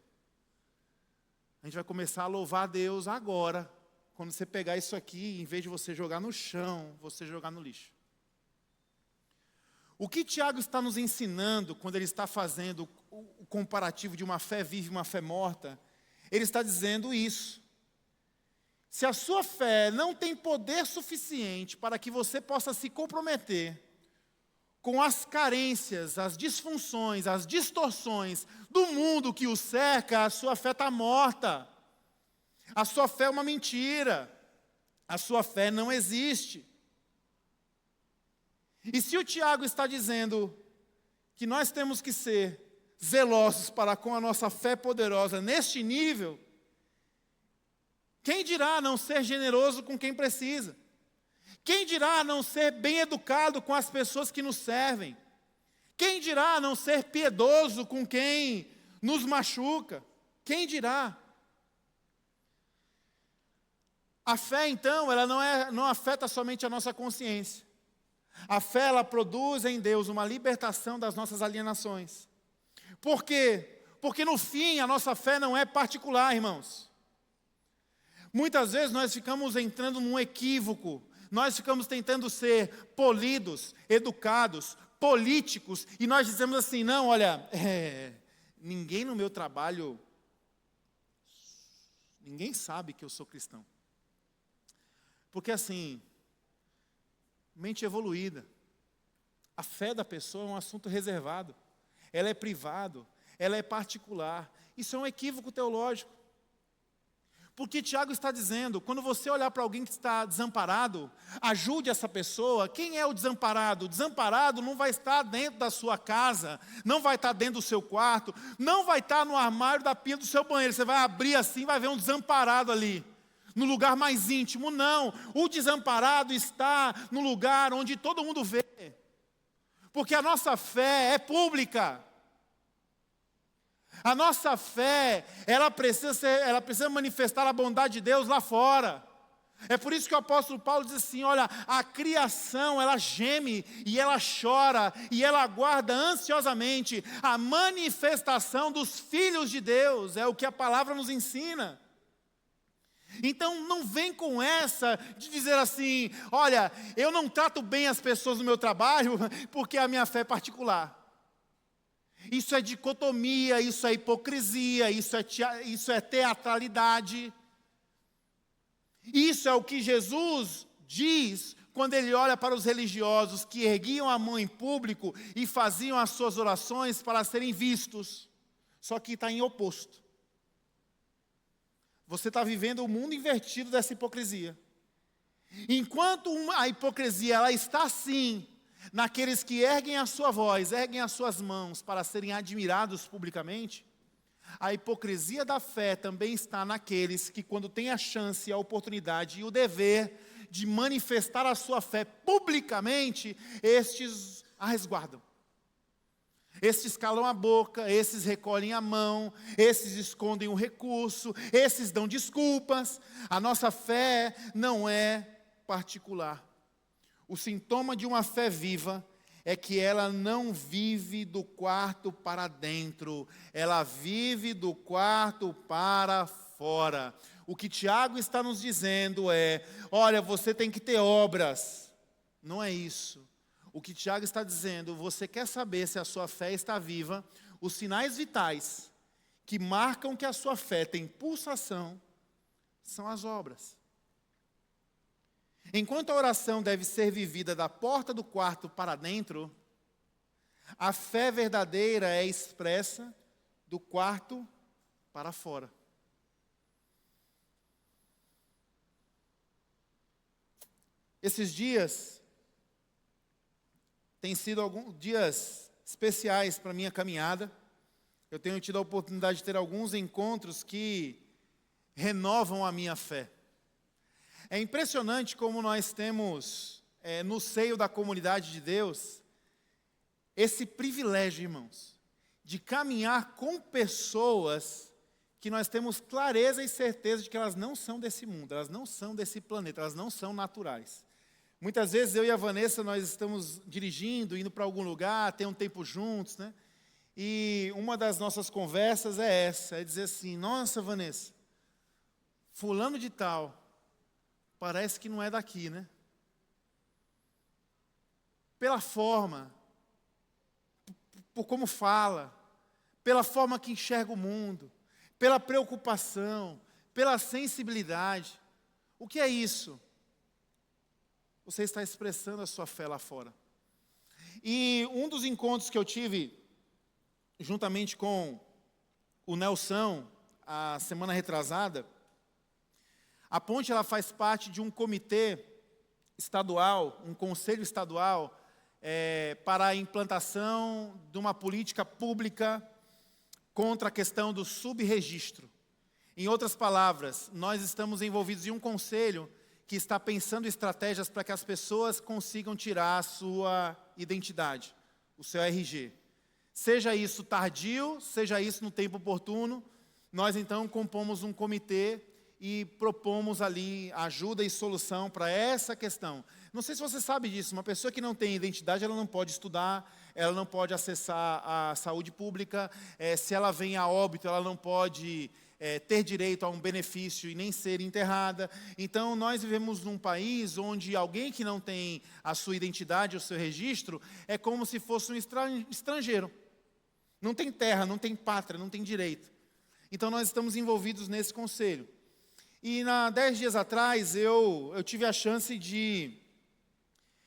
A gente vai começar a louvar a Deus agora. Quando você pegar isso aqui, em vez de você jogar no chão, você jogar no lixo. O que Tiago está nos ensinando quando ele está fazendo o comparativo de uma fé viva e uma fé morta? Ele está dizendo isso. Se a sua fé não tem poder suficiente para que você possa se comprometer com as carências, as disfunções, as distorções do mundo que o cerca, a sua fé está morta. A sua fé é uma mentira. A sua fé não existe. E se o Tiago está dizendo que nós temos que ser zelosos para com a nossa fé poderosa neste nível, quem dirá não ser generoso com quem precisa? Quem dirá não ser bem educado com as pessoas que nos servem? Quem dirá não ser piedoso com quem nos machuca? Quem dirá? A fé, então, ela não afeta somente a nossa consciência. A fé, ela produz em Deus uma libertação das nossas alienações. Por quê? Porque no fim a nossa fé não é particular, irmãos. Muitas vezes nós ficamos entrando num equívoco. Nós ficamos tentando ser polidos, educados, políticos, e nós dizemos assim, não, olha, ninguém no meu trabalho, ninguém sabe que eu sou cristão. Porque assim, mente evoluída, a fé da pessoa é um assunto reservado, ela é privado, ela é particular. Isso é um equívoco teológico. Porque Tiago está dizendo, quando você olhar para alguém que está desamparado, ajude essa pessoa. Quem é o desamparado? O desamparado não vai estar dentro da sua casa, não vai estar dentro do seu quarto, não vai estar no armário da pia do seu banheiro. Você vai abrir assim, vai ver um desamparado ali, no lugar mais íntimo. Não, o desamparado está no lugar onde todo mundo vê. Porque a nossa fé é pública. A nossa fé, ela precisa manifestar a bondade de Deus lá fora. É por isso que o apóstolo Paulo diz assim, olha, a criação, ela geme e ela chora e ela aguarda ansiosamente a manifestação dos filhos de Deus. É o que a palavra nos ensina. Então não vem com essa de dizer assim, olha, eu não trato bem as pessoas no meu trabalho porque a minha fé é particular. Isso é dicotomia, isso é hipocrisia, isso é teatralidade. Isso é o que Jesus diz quando ele olha para os religiosos que erguiam a mão em público e faziam as suas orações para serem vistos. Só que está em oposto. Você está vivendo o mundo invertido dessa hipocrisia. Enquanto a hipocrisia ela está assim, naqueles que erguem a sua voz, erguem as suas mãos para serem admirados publicamente, a hipocrisia da fé também está naqueles que, quando têm a chance, a oportunidade e o dever de manifestar a sua fé publicamente, estes a resguardam. Estes calam a boca, esses recolhem a mão, esses escondem o recurso, esses dão desculpas. A nossa fé não é particular. O sintoma de uma fé viva é que ela não vive do quarto para dentro, ela vive do quarto para fora. O que Tiago está nos dizendo é, olha, você tem que ter obras. Não é isso. O que Tiago está dizendo, você quer saber se a sua fé está viva, os sinais vitais que marcam que a sua fé tem pulsação são as obras. Enquanto a oração deve ser vivida da porta do quarto para dentro, a fé verdadeira é expressa do quarto para fora. Esses dias têm sido alguns dias especiais para a minha caminhada. Eu tenho tido a oportunidade de ter alguns encontros que renovam a minha fé. É impressionante como nós temos, no seio da comunidade de Deus, esse privilégio, irmãos, de caminhar com pessoas que nós temos clareza e certeza de que elas não são desse mundo, elas não são desse planeta, elas não são naturais. Muitas vezes eu e a Vanessa, nós estamos dirigindo, indo para algum lugar, tem um tempo juntos, né? E uma das nossas conversas é essa, é dizer assim, nossa, Vanessa, fulano de tal, parece que não é daqui, né? Pela forma, por como fala, pela forma que enxerga o mundo, pela preocupação, pela sensibilidade. O que é isso? Você está expressando a sua fé lá fora. E um dos encontros que eu tive, juntamente com o Nelson, a semana retrasada, a Ponte ela faz parte de um comitê estadual, um conselho estadual, para a implantação de uma política pública contra a questão do subregistro. Em outras palavras, nós estamos envolvidos em um conselho que está pensando estratégias para que as pessoas consigam tirar a sua identidade, o seu RG. Seja isso tardio, seja isso no tempo oportuno, nós então compomos um comitê e propomos ali ajuda e solução para essa questão. Não sei se você sabe disso, uma pessoa que não tem identidade, ela não pode estudar, ela não pode acessar a saúde pública, se ela vem a óbito, ela não pode ter direito a um benefício e nem ser enterrada. Então, nós vivemos num país onde alguém que não tem a sua identidade, o seu registro, é como se fosse um estrangeiro. Não tem terra, não tem pátria, não tem direito. Então, nós estamos envolvidos nesse conselho. E 10 dias atrás, eu tive a chance de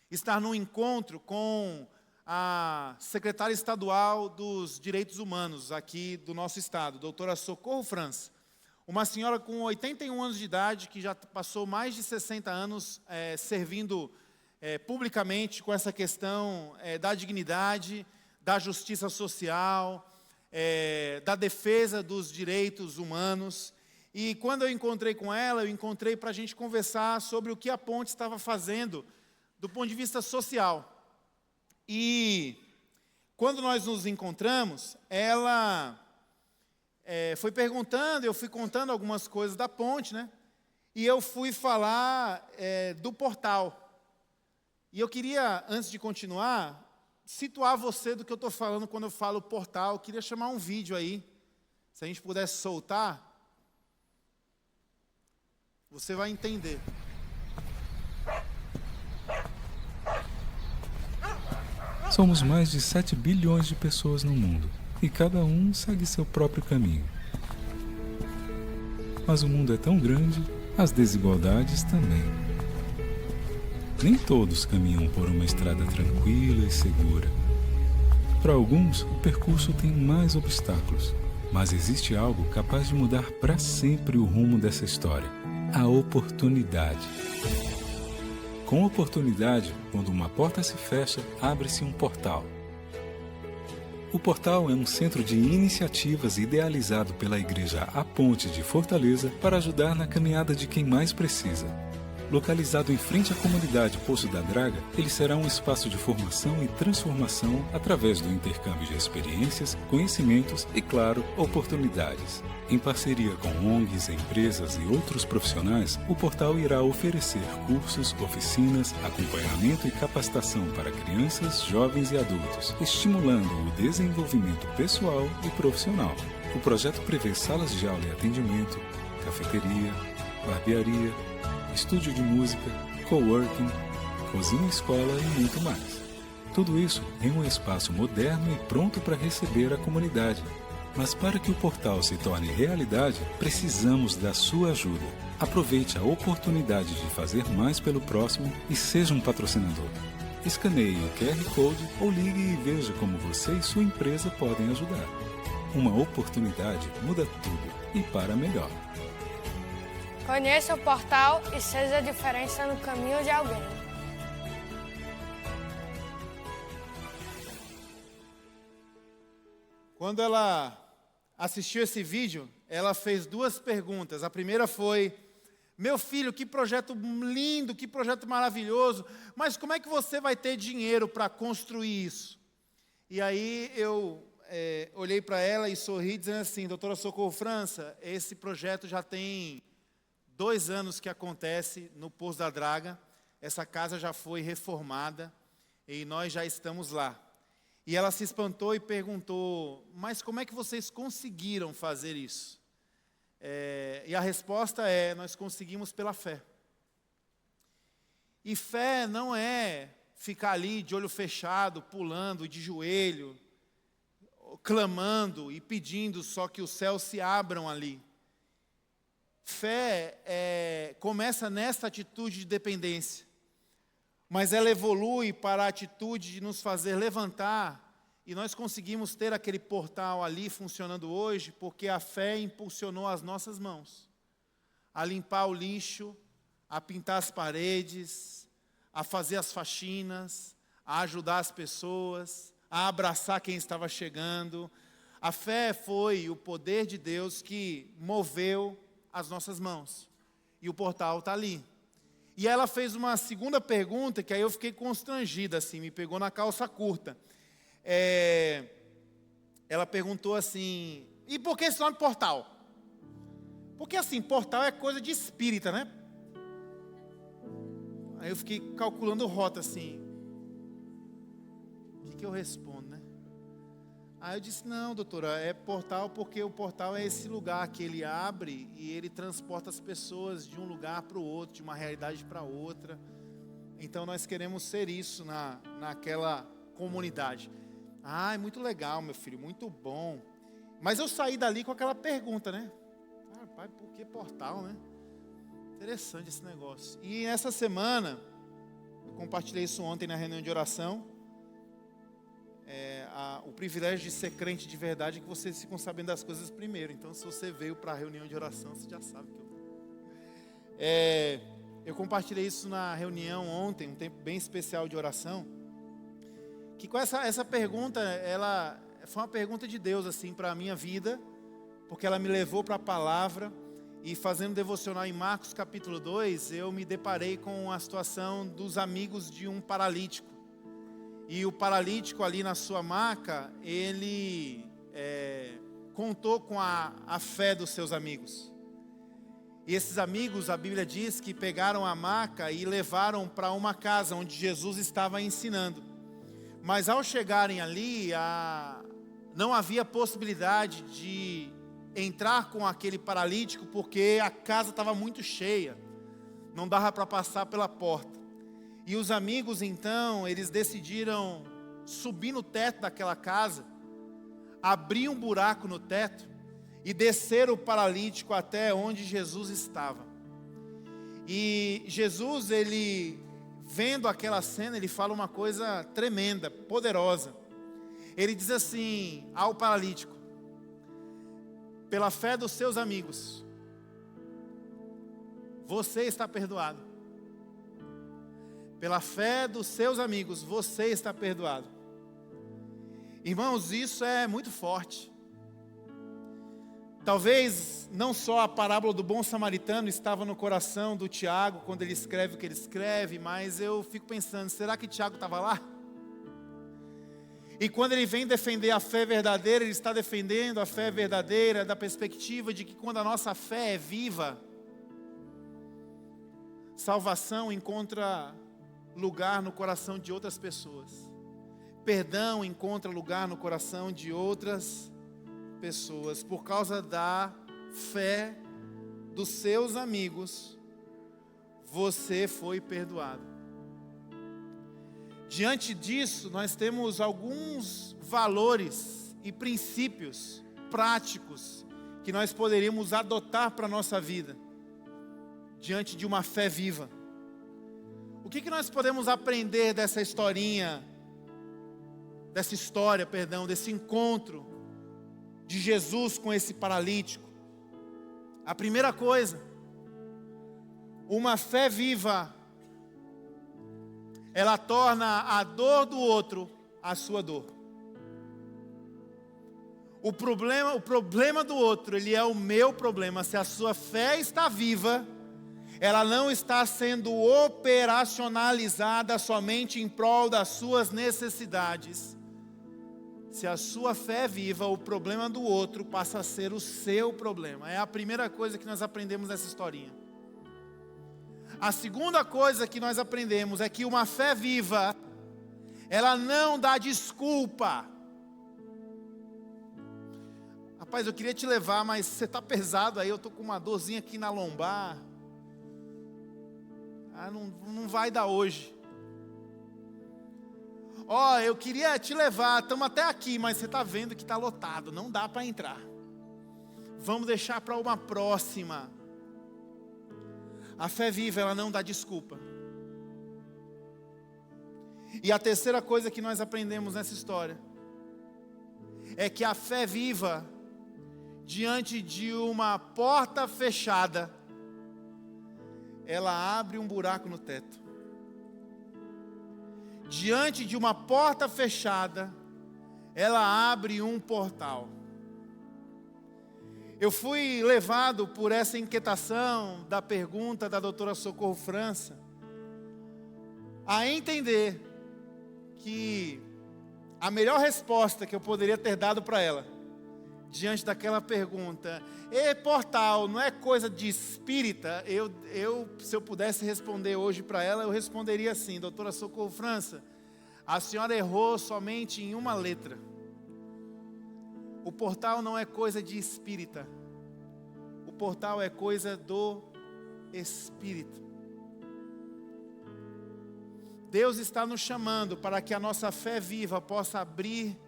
estar num encontro com a secretária estadual dos Direitos Humanos aqui do nosso estado, doutora Socorro França. Uma senhora com 81 anos de idade, que já passou mais de 60 anos servindo publicamente com essa questão da dignidade, da justiça social, da defesa dos direitos humanos. E quando eu encontrei com ela, eu encontrei para a gente conversar sobre o que a Ponte estava fazendo do ponto de vista social. E quando nós nos encontramos, ela foi perguntando, eu fui contando algumas coisas da Ponte, né? E eu fui falar do portal. E eu queria, antes de continuar, situar você do que eu estou falando quando eu falo portal. Eu queria chamar um vídeo aí, se a gente pudesse soltar, você vai entender. Somos mais de 7 bilhões de pessoas no mundo, e cada um segue seu próprio caminho. Mas o mundo é tão grande, as desigualdades também. Nem todos caminham por uma estrada tranquila e segura. Para alguns, o percurso tem mais obstáculos, mas existe algo capaz de mudar para sempre o rumo dessa história: a oportunidade. Com oportunidade, quando uma porta se fecha, abre-se um portal. O portal é um centro de iniciativas idealizado pela Igreja A Ponte de Fortaleza para ajudar na caminhada de quem mais precisa. Localizado em frente à comunidade Poço da Draga, ele será um espaço de formação e transformação através do intercâmbio de experiências, conhecimentos e, claro, oportunidades. Em parceria com ONGs, empresas e outros profissionais, o portal irá oferecer cursos, oficinas, acompanhamento e capacitação para crianças, jovens e adultos, estimulando o desenvolvimento pessoal e profissional. O projeto prevê salas de aula e atendimento, cafeteria, barbearia, estúdio de música, coworking, cozinha-escola e muito mais. Tudo isso em um espaço moderno e pronto para receber a comunidade. Mas para que o portal se torne realidade, precisamos da sua ajuda. Aproveite a oportunidade de fazer mais pelo próximo e seja um patrocinador. Escaneie o QR Code ou ligue e veja como você e sua empresa podem ajudar. Uma oportunidade muda tudo e para melhor. Conheça o portal e seja a diferença no caminho de alguém. Quando ela assistiu esse vídeo, ela fez 2 perguntas. A primeira foi: meu filho, que projeto lindo, que projeto maravilhoso, mas como é que você vai ter dinheiro para construir isso? E aí eu olhei para ela e sorri, dizendo assim: doutora Socorro França, esse projeto já tem 2 anos que acontece no Poço da Draga. Essa casa já foi reformada e nós já estamos lá. E ela se espantou e perguntou: mas como é que vocês conseguiram fazer isso? E a resposta é: nós conseguimos pela fé. E fé não é ficar ali de olho fechado, pulando de joelho, clamando e pedindo só que os céus se abram ali. Fé começa nessa atitude de dependência, mas ela evolui para a atitude de nos fazer levantar, e nós conseguimos ter aquele portal ali funcionando hoje, porque a fé impulsionou as nossas mãos a limpar o lixo, a pintar as paredes, a fazer as faxinas, a ajudar as pessoas, a abraçar quem estava chegando. A fé foi o poder de Deus que moveu as nossas mãos. E o portal está ali. E ela fez uma segunda pergunta, que aí eu fiquei constrangida, assim, me pegou na calça curta. Ela perguntou assim, e por que esse nome Portal? Porque assim, portal é coisa de espírita, né? Aí eu fiquei calculando rota assim. O que eu respondo, né? Aí eu disse, não, doutora, é portal porque o portal é esse lugar que ele abre e ele transporta as pessoas de um lugar para o outro, de uma realidade para outra. Então nós queremos ser isso naquela comunidade. Ah, é muito legal, meu filho, muito bom. Mas eu saí dali com aquela pergunta, né? Ah, pai, por que portal, né? Interessante esse negócio. E essa semana, eu compartilhei isso ontem na reunião de oração. O privilégio de ser crente de verdade é que vocês ficam sabendo das coisas primeiro. Então, se você veio para a reunião de oração, você já sabe que eu compartilhei isso na reunião ontem, um tempo bem especial de oração. Que com essa pergunta, ela foi uma pergunta de Deus assim para a minha vida, porque ela me levou para a palavra. E fazendo devocional em Marcos capítulo 2, eu me deparei com a situação dos amigos de um paralítico. E o paralítico ali na sua maca, ele contou com a fé dos seus amigos. E esses amigos, a Bíblia diz que pegaram a maca e levaram para uma casa onde Jesus estava ensinando. Mas ao chegarem ali, não havia possibilidade de entrar com aquele paralítico, porque a casa estava muito cheia, não dava para passar pela porta. E os amigos então, eles decidiram subir no teto daquela casa, abrir um buraco no teto e descer o paralítico até onde Jesus estava. E Jesus, ele vendo aquela cena, ele fala uma coisa tremenda, poderosa. Ele diz assim ao paralítico: pela fé dos seus amigos, você está perdoado. Pela fé dos seus amigos, você está perdoado. Irmãos, isso é muito forte. Talvez não só a parábola do bom samaritano estava no coração do Tiago quando ele escreve o que ele escreve, mas eu fico pensando, será que Tiago estava lá? E quando ele vem defender a fé verdadeira, ele está defendendo a fé verdadeira da perspectiva de que quando a nossa fé é viva, salvação encontra lugar no coração de outras pessoas. Perdão encontra lugar no coração de outras pessoas. Por causa da fé dos seus amigos, você foi perdoado. Diante disso, nós temos alguns valores e princípios práticos que nós poderíamos adotar para a nossa vida, diante de uma fé viva. O que nós podemos aprender dessa história, desse encontro de Jesus com esse paralítico? A primeira coisa, uma fé viva, ela torna a dor do outro a sua dor. O problema do outro, ele é o meu problema. Se a sua fé está viva, ela não está sendo operacionalizada somente em prol das suas necessidades. Se a sua fé é viva, o problema do outro passa a ser o seu problema. É a primeira coisa que nós aprendemos nessa historinha. A segunda coisa que nós aprendemos é que uma fé viva, ela não dá desculpa. Rapaz, eu queria te levar, mas você está pesado aí, eu estou com uma dorzinha aqui na lombar. Não vai dar hoje. Eu queria te levar, estamos até aqui, mas você está vendo que está lotado, não dá para entrar. Vamos deixar para uma próxima. A fé viva, ela não dá desculpa. E a terceira coisa que nós aprendemos nessa história é que a fé viva, diante de uma porta fechada, ela abre um buraco no teto. Diante de uma porta fechada, ela abre um portal. Eu fui levado por essa inquietação da pergunta da doutora Socorro França, a entender que a melhor resposta que eu poderia ter dado para ela, diante daquela pergunta, portal, não é coisa de espírita? Se eu pudesse responder hoje para ela, eu responderia assim: doutora Socorro França, a senhora errou somente em uma letra. O portal não é coisa de espírita. O portal é coisa do Espírito. Deus está nos chamando para que a nossa fé viva possa abrir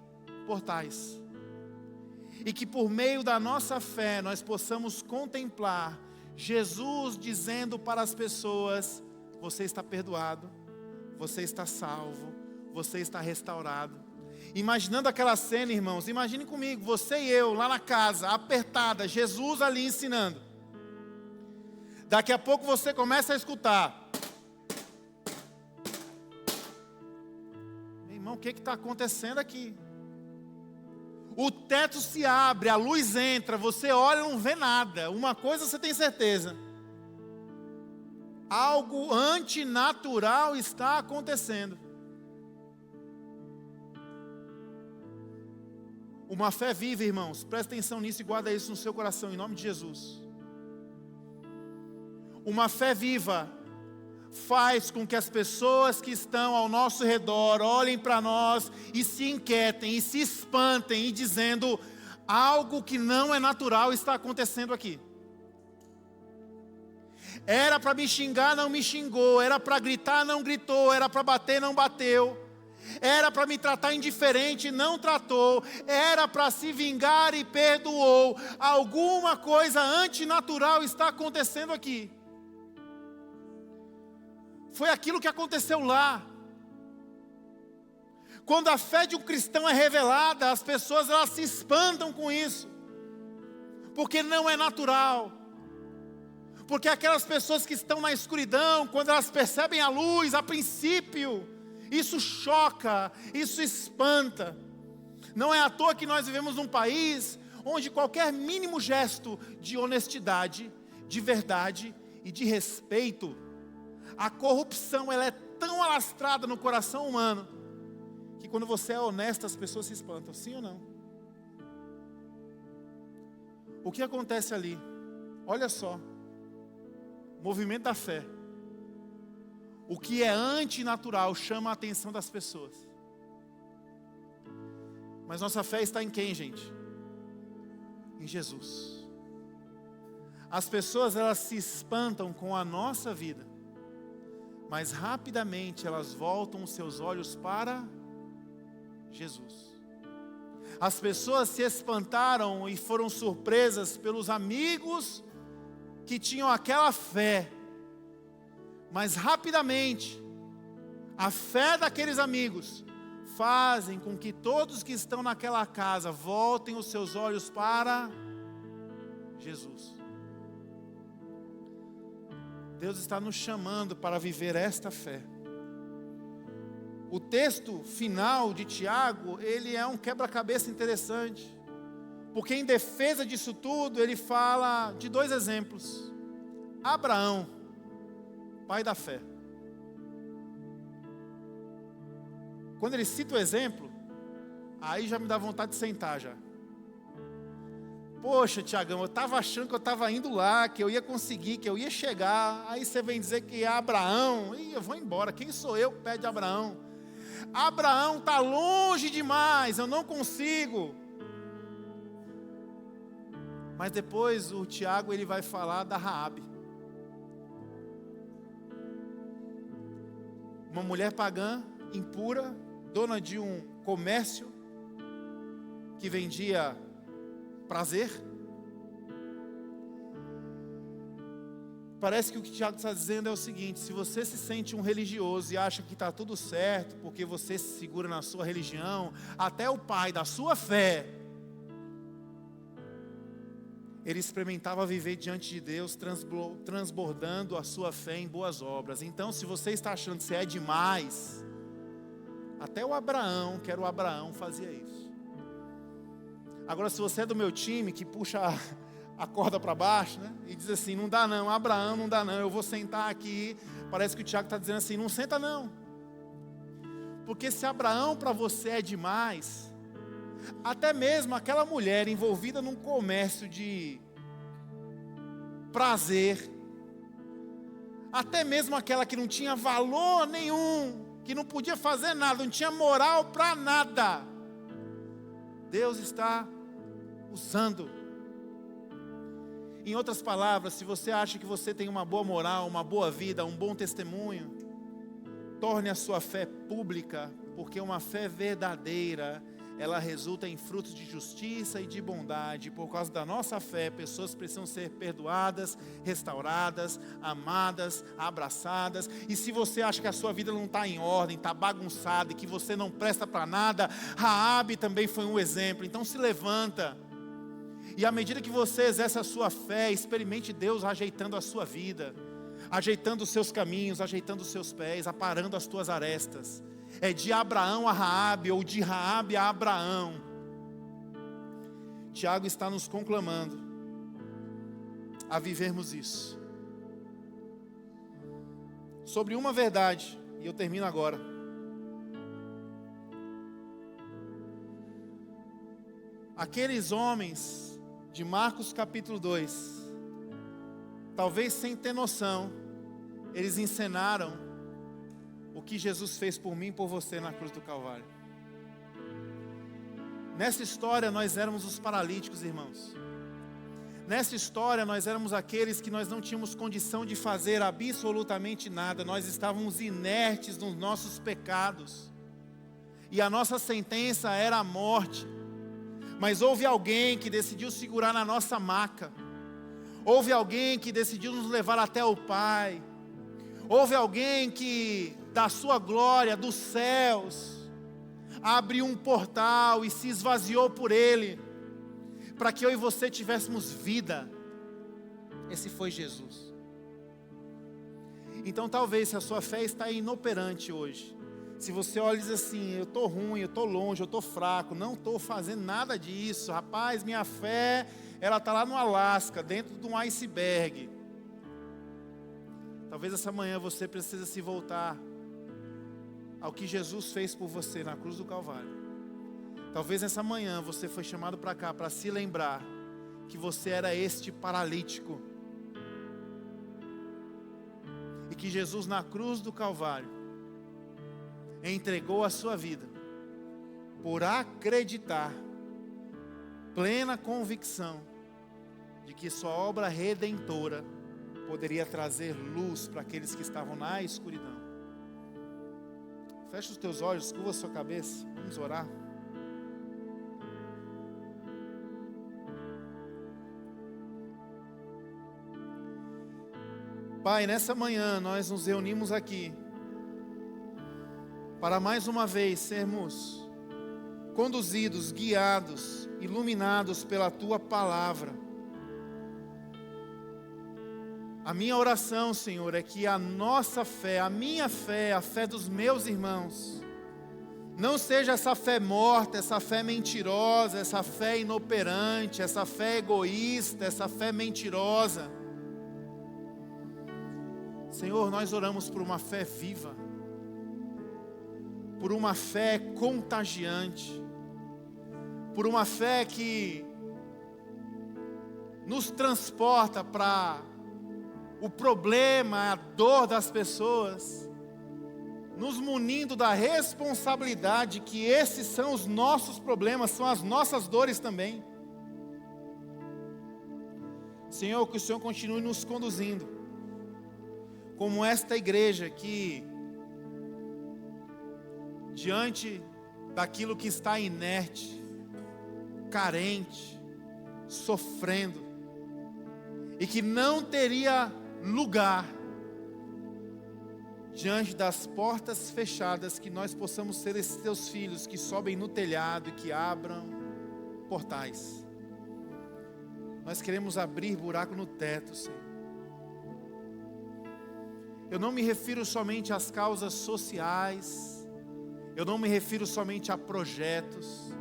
portais. E que por meio da nossa fé nós possamos contemplar Jesus dizendo para as pessoas: você está perdoado, você está salvo, você está restaurado. Imaginando aquela cena, irmãos, imagine comigo, você e eu lá na casa, apertada, Jesus ali ensinando. Daqui a pouco você começa a escutar: meu irmão, o que está acontecendo aqui? O teto se abre, a luz entra, você olha e não vê nada. Uma coisa você tem certeza: algo antinatural está acontecendo. Uma fé viva, irmãos, presta atenção nisso e guarda isso no seu coração, em nome de Jesus. Uma fé viva faz com que as pessoas que estão ao nosso redor olhem para nós e se inquietem e se espantem e dizendo: algo que não é natural está acontecendo aqui. Era para me xingar, não me xingou. Era para gritar, não gritou. Era para bater, não bateu. Era para me tratar indiferente, não tratou. Era para se vingar e perdoou. Alguma coisa antinatural está acontecendo aqui. Foi aquilo que aconteceu lá. Quando a fé de um cristão é revelada, as pessoas elas se espantam com isso, porque não é natural. Porque aquelas pessoas que estão na escuridão, quando elas percebem a luz, a princípio, isso choca, isso espanta. Não é à toa que nós vivemos num país onde qualquer mínimo gesto de honestidade, de verdade e de respeito, a corrupção ela é tão alastrada no coração humano, que quando você é honesto as pessoas se espantam, sim ou não? O que acontece ali? Olha só, movimento da fé. O que é antinatural chama a atenção das pessoas. Mas nossa fé está em quem, gente? Em Jesus. As pessoas elas se espantam com a nossa vida, mas rapidamente elas voltam os seus olhos para Jesus. As pessoas se espantaram e foram surpresas pelos amigos que tinham aquela fé, mas rapidamente a fé daqueles amigos fazem com que todos que estão naquela casa voltem os seus olhos para Jesus. Deus está nos chamando para viver esta fé. O texto final de Tiago, ele é um quebra-cabeça interessante, porque em defesa disso tudo, ele fala de dois exemplos. Abraão, pai da fé. Quando ele cita o exemplo, aí já me dá vontade de sentar já. Poxa, Tiagão, eu estava achando que eu estava indo lá, que eu ia conseguir, que eu ia chegar. Aí você vem dizer que é Abraão. Ih, eu vou embora, quem sou eu que pede Abraão? Abraão está longe demais, eu não consigo. Mas depois o Tiago ele vai falar da Raabe. Uma mulher pagã, impura, dona de um comércio que vendia prazer. Parece que o que o Tiago está dizendo é o seguinte: se você se sente um religioso e acha que está tudo certo, porque você se segura na sua religião, até o pai da sua fé, ele experimentava viver diante de Deus, transbordando a sua fé em boas obras. Então, se você está achando que você é demais, até o Abraão, que era o Abraão, fazia isso. Agora, se você é do meu time, que puxa a corda para baixo, né, e diz assim: não dá não, Abraão não dá não, eu vou sentar aqui. Parece que o Tiago está dizendo assim: não senta não, Porque se Abraão para você é demais, até mesmo aquela mulher envolvida num comércio de prazer, até mesmo aquela que não tinha valor nenhum, que não podia fazer nada, não tinha moral para nada, Deus está usando. Em outras palavras, se você acha que você tem uma boa moral, uma boa vida, um bom testemunho, torne a sua fé pública, porque uma fé verdadeira, ela resulta em frutos de justiça e de bondade. Por causa da nossa fé, pessoas precisam ser perdoadas, restauradas, amadas, abraçadas. E se você acha que a sua vida não está em ordem, está bagunçada e que você não presta para nada, Raabe também foi um exemplo. Então se levanta. E à medida que você exerce a sua fé, experimente Deus ajeitando a sua vida, ajeitando os seus caminhos, ajeitando os seus pés, aparando as tuas arestas. É de Abraão a Raabe, ou de Raabe a Abraão. Tiago está nos conclamando a vivermos isso. Sobre uma verdade, e eu termino agora. Aqueles homens de Marcos capítulo 2, talvez sem ter noção, eles encenaram o que Jesus fez por mim e por você na cruz do Calvário. Nessa história nós éramos os paralíticos, irmãos. Nessa história nós éramos aqueles que nós não tínhamos condição de fazer absolutamente nada. Nós estávamos inertes nos nossos pecados. E a nossa sentença era a morte. Mas houve alguém que decidiu segurar na nossa maca. Houve alguém que decidiu nos levar até o Pai. Houve alguém que, da sua glória, dos céus, abriu um portal e se esvaziou por ele, para que eu e você tivéssemos vida. Esse foi Jesus. Então talvez, se a sua fé está inoperante hoje, se você olha e diz assim, eu estou ruim, eu estou longe, eu estou fraco, não estou fazendo nada disso, rapaz, minha fé, ela está lá no Alasca, dentro de um iceberg. Talvez essa manhã você precisa se voltar ao que Jesus fez por você na cruz do Calvário. Talvez nessa manhã você foi chamado para cá para se lembrar que você era este paralítico. E que Jesus na cruz do Calvário entregou a sua vida por acreditar, plena convicção de que sua obra redentora poderia trazer luz para aqueles que estavam na escuridão. Fecha os teus olhos, curva a sua cabeça, vamos orar. Pai, nessa manhã nós nos reunimos aqui para mais uma vez sermos conduzidos, guiados, iluminados pela Tua Palavra. A minha oração, Senhor, é que a nossa fé, a minha fé, a fé dos meus irmãos, não seja essa fé morta, essa fé mentirosa, essa fé inoperante, essa fé egoísta, essa fé mentirosa. Senhor, nós oramos por uma fé viva, por uma fé contagiante, por uma fé que nos transporta para o problema, a dor das pessoas, nos munindo da responsabilidade que esses são os nossos problemas, são as nossas dores também. Senhor, que o Senhor continue nos conduzindo, como esta igreja que, diante daquilo que está inerte, carente, sofrendo, e que não teria lugar diante das portas fechadas, que nós possamos ser esses teus filhos que sobem no telhado e que abram portais. Nós queremos abrir buraco no teto, Senhor. Eu não me refiro somente às causas sociais, eu não me refiro somente a projetos,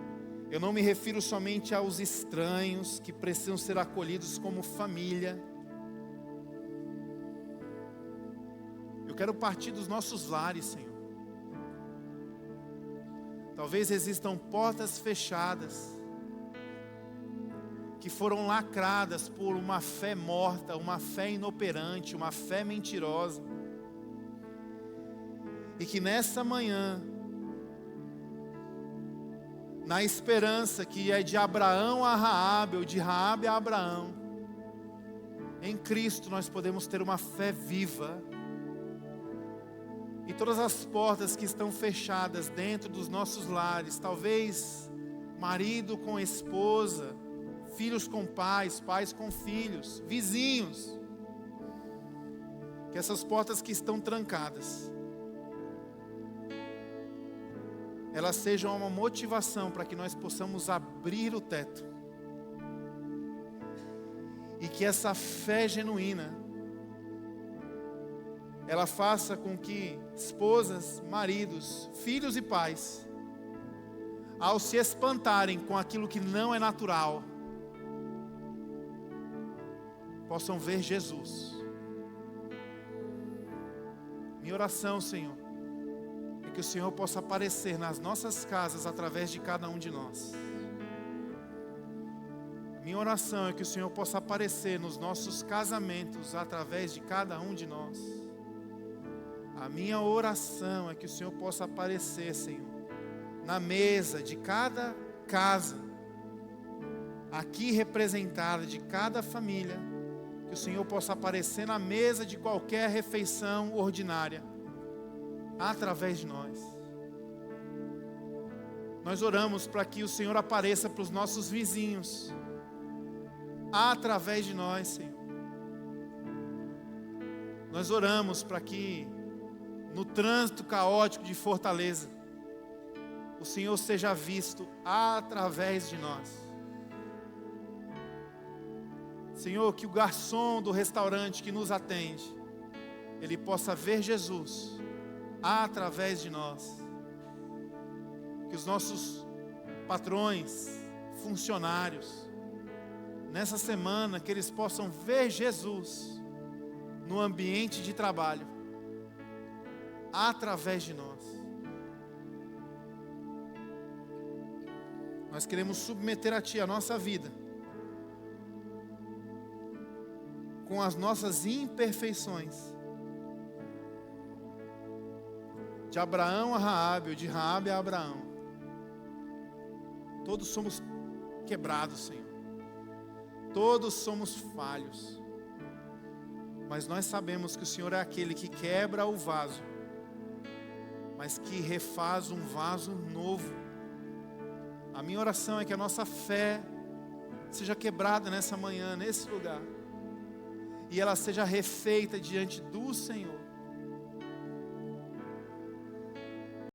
eu não me refiro somente aos estranhos que precisam ser acolhidos como família. Eu quero partir dos nossos lares, Senhor. Talvez existam portas fechadas, que foram lacradas por uma fé morta, uma fé inoperante, uma fé mentirosa. E que nessa manhã, na esperança que é de Abraão a Raabe, ou de Raabe a Abraão, em Cristo nós podemos ter uma fé viva. E todas as portas que estão fechadas dentro dos nossos lares, talvez marido com esposa, filhos com pais, pais com filhos, vizinhos, que essas portas que estão trancadas, elas sejam uma motivação para que nós possamos abrir o teto, e que essa fé genuína, ela faça com que esposas, maridos, filhos e pais, ao se espantarem com aquilo que não é natural, possam ver Jesus. Minha oração, Senhor, é que o Senhor possa aparecer nas nossas casas através de cada um de nós. Minha oração é que o Senhor possa aparecer nos nossos casamentos através de cada um de nós. A minha oração é que o Senhor possa aparecer, Senhor, na mesa de cada casa, aqui representada, de cada família, que o Senhor possa aparecer na mesa de qualquer refeição ordinária, através de nós. Nós oramos para que o Senhor apareça para os nossos vizinhos, através de nós, Senhor. Nós oramos para que no trânsito caótico de Fortaleza, o Senhor seja visto através de nós. Senhor, que o garçom do restaurante que nos atende, ele possa ver Jesus através de nós. Que os nossos patrões, funcionários, nessa semana, que eles possam ver Jesus no ambiente de trabalho, através de nós. Nós queremos submeter a Ti a nossa vida, com as nossas imperfeições, de Abraão a Raabe, ou de Raabe a Abraão. Todos somos quebrados, Senhor. Todos somos falhos. Mas nós sabemos que o Senhor é aquele que quebra o vaso, mas que refaz um vaso novo. A minha oração é que a nossa fé seja quebrada nessa manhã, nesse lugar, e ela seja refeita diante do Senhor.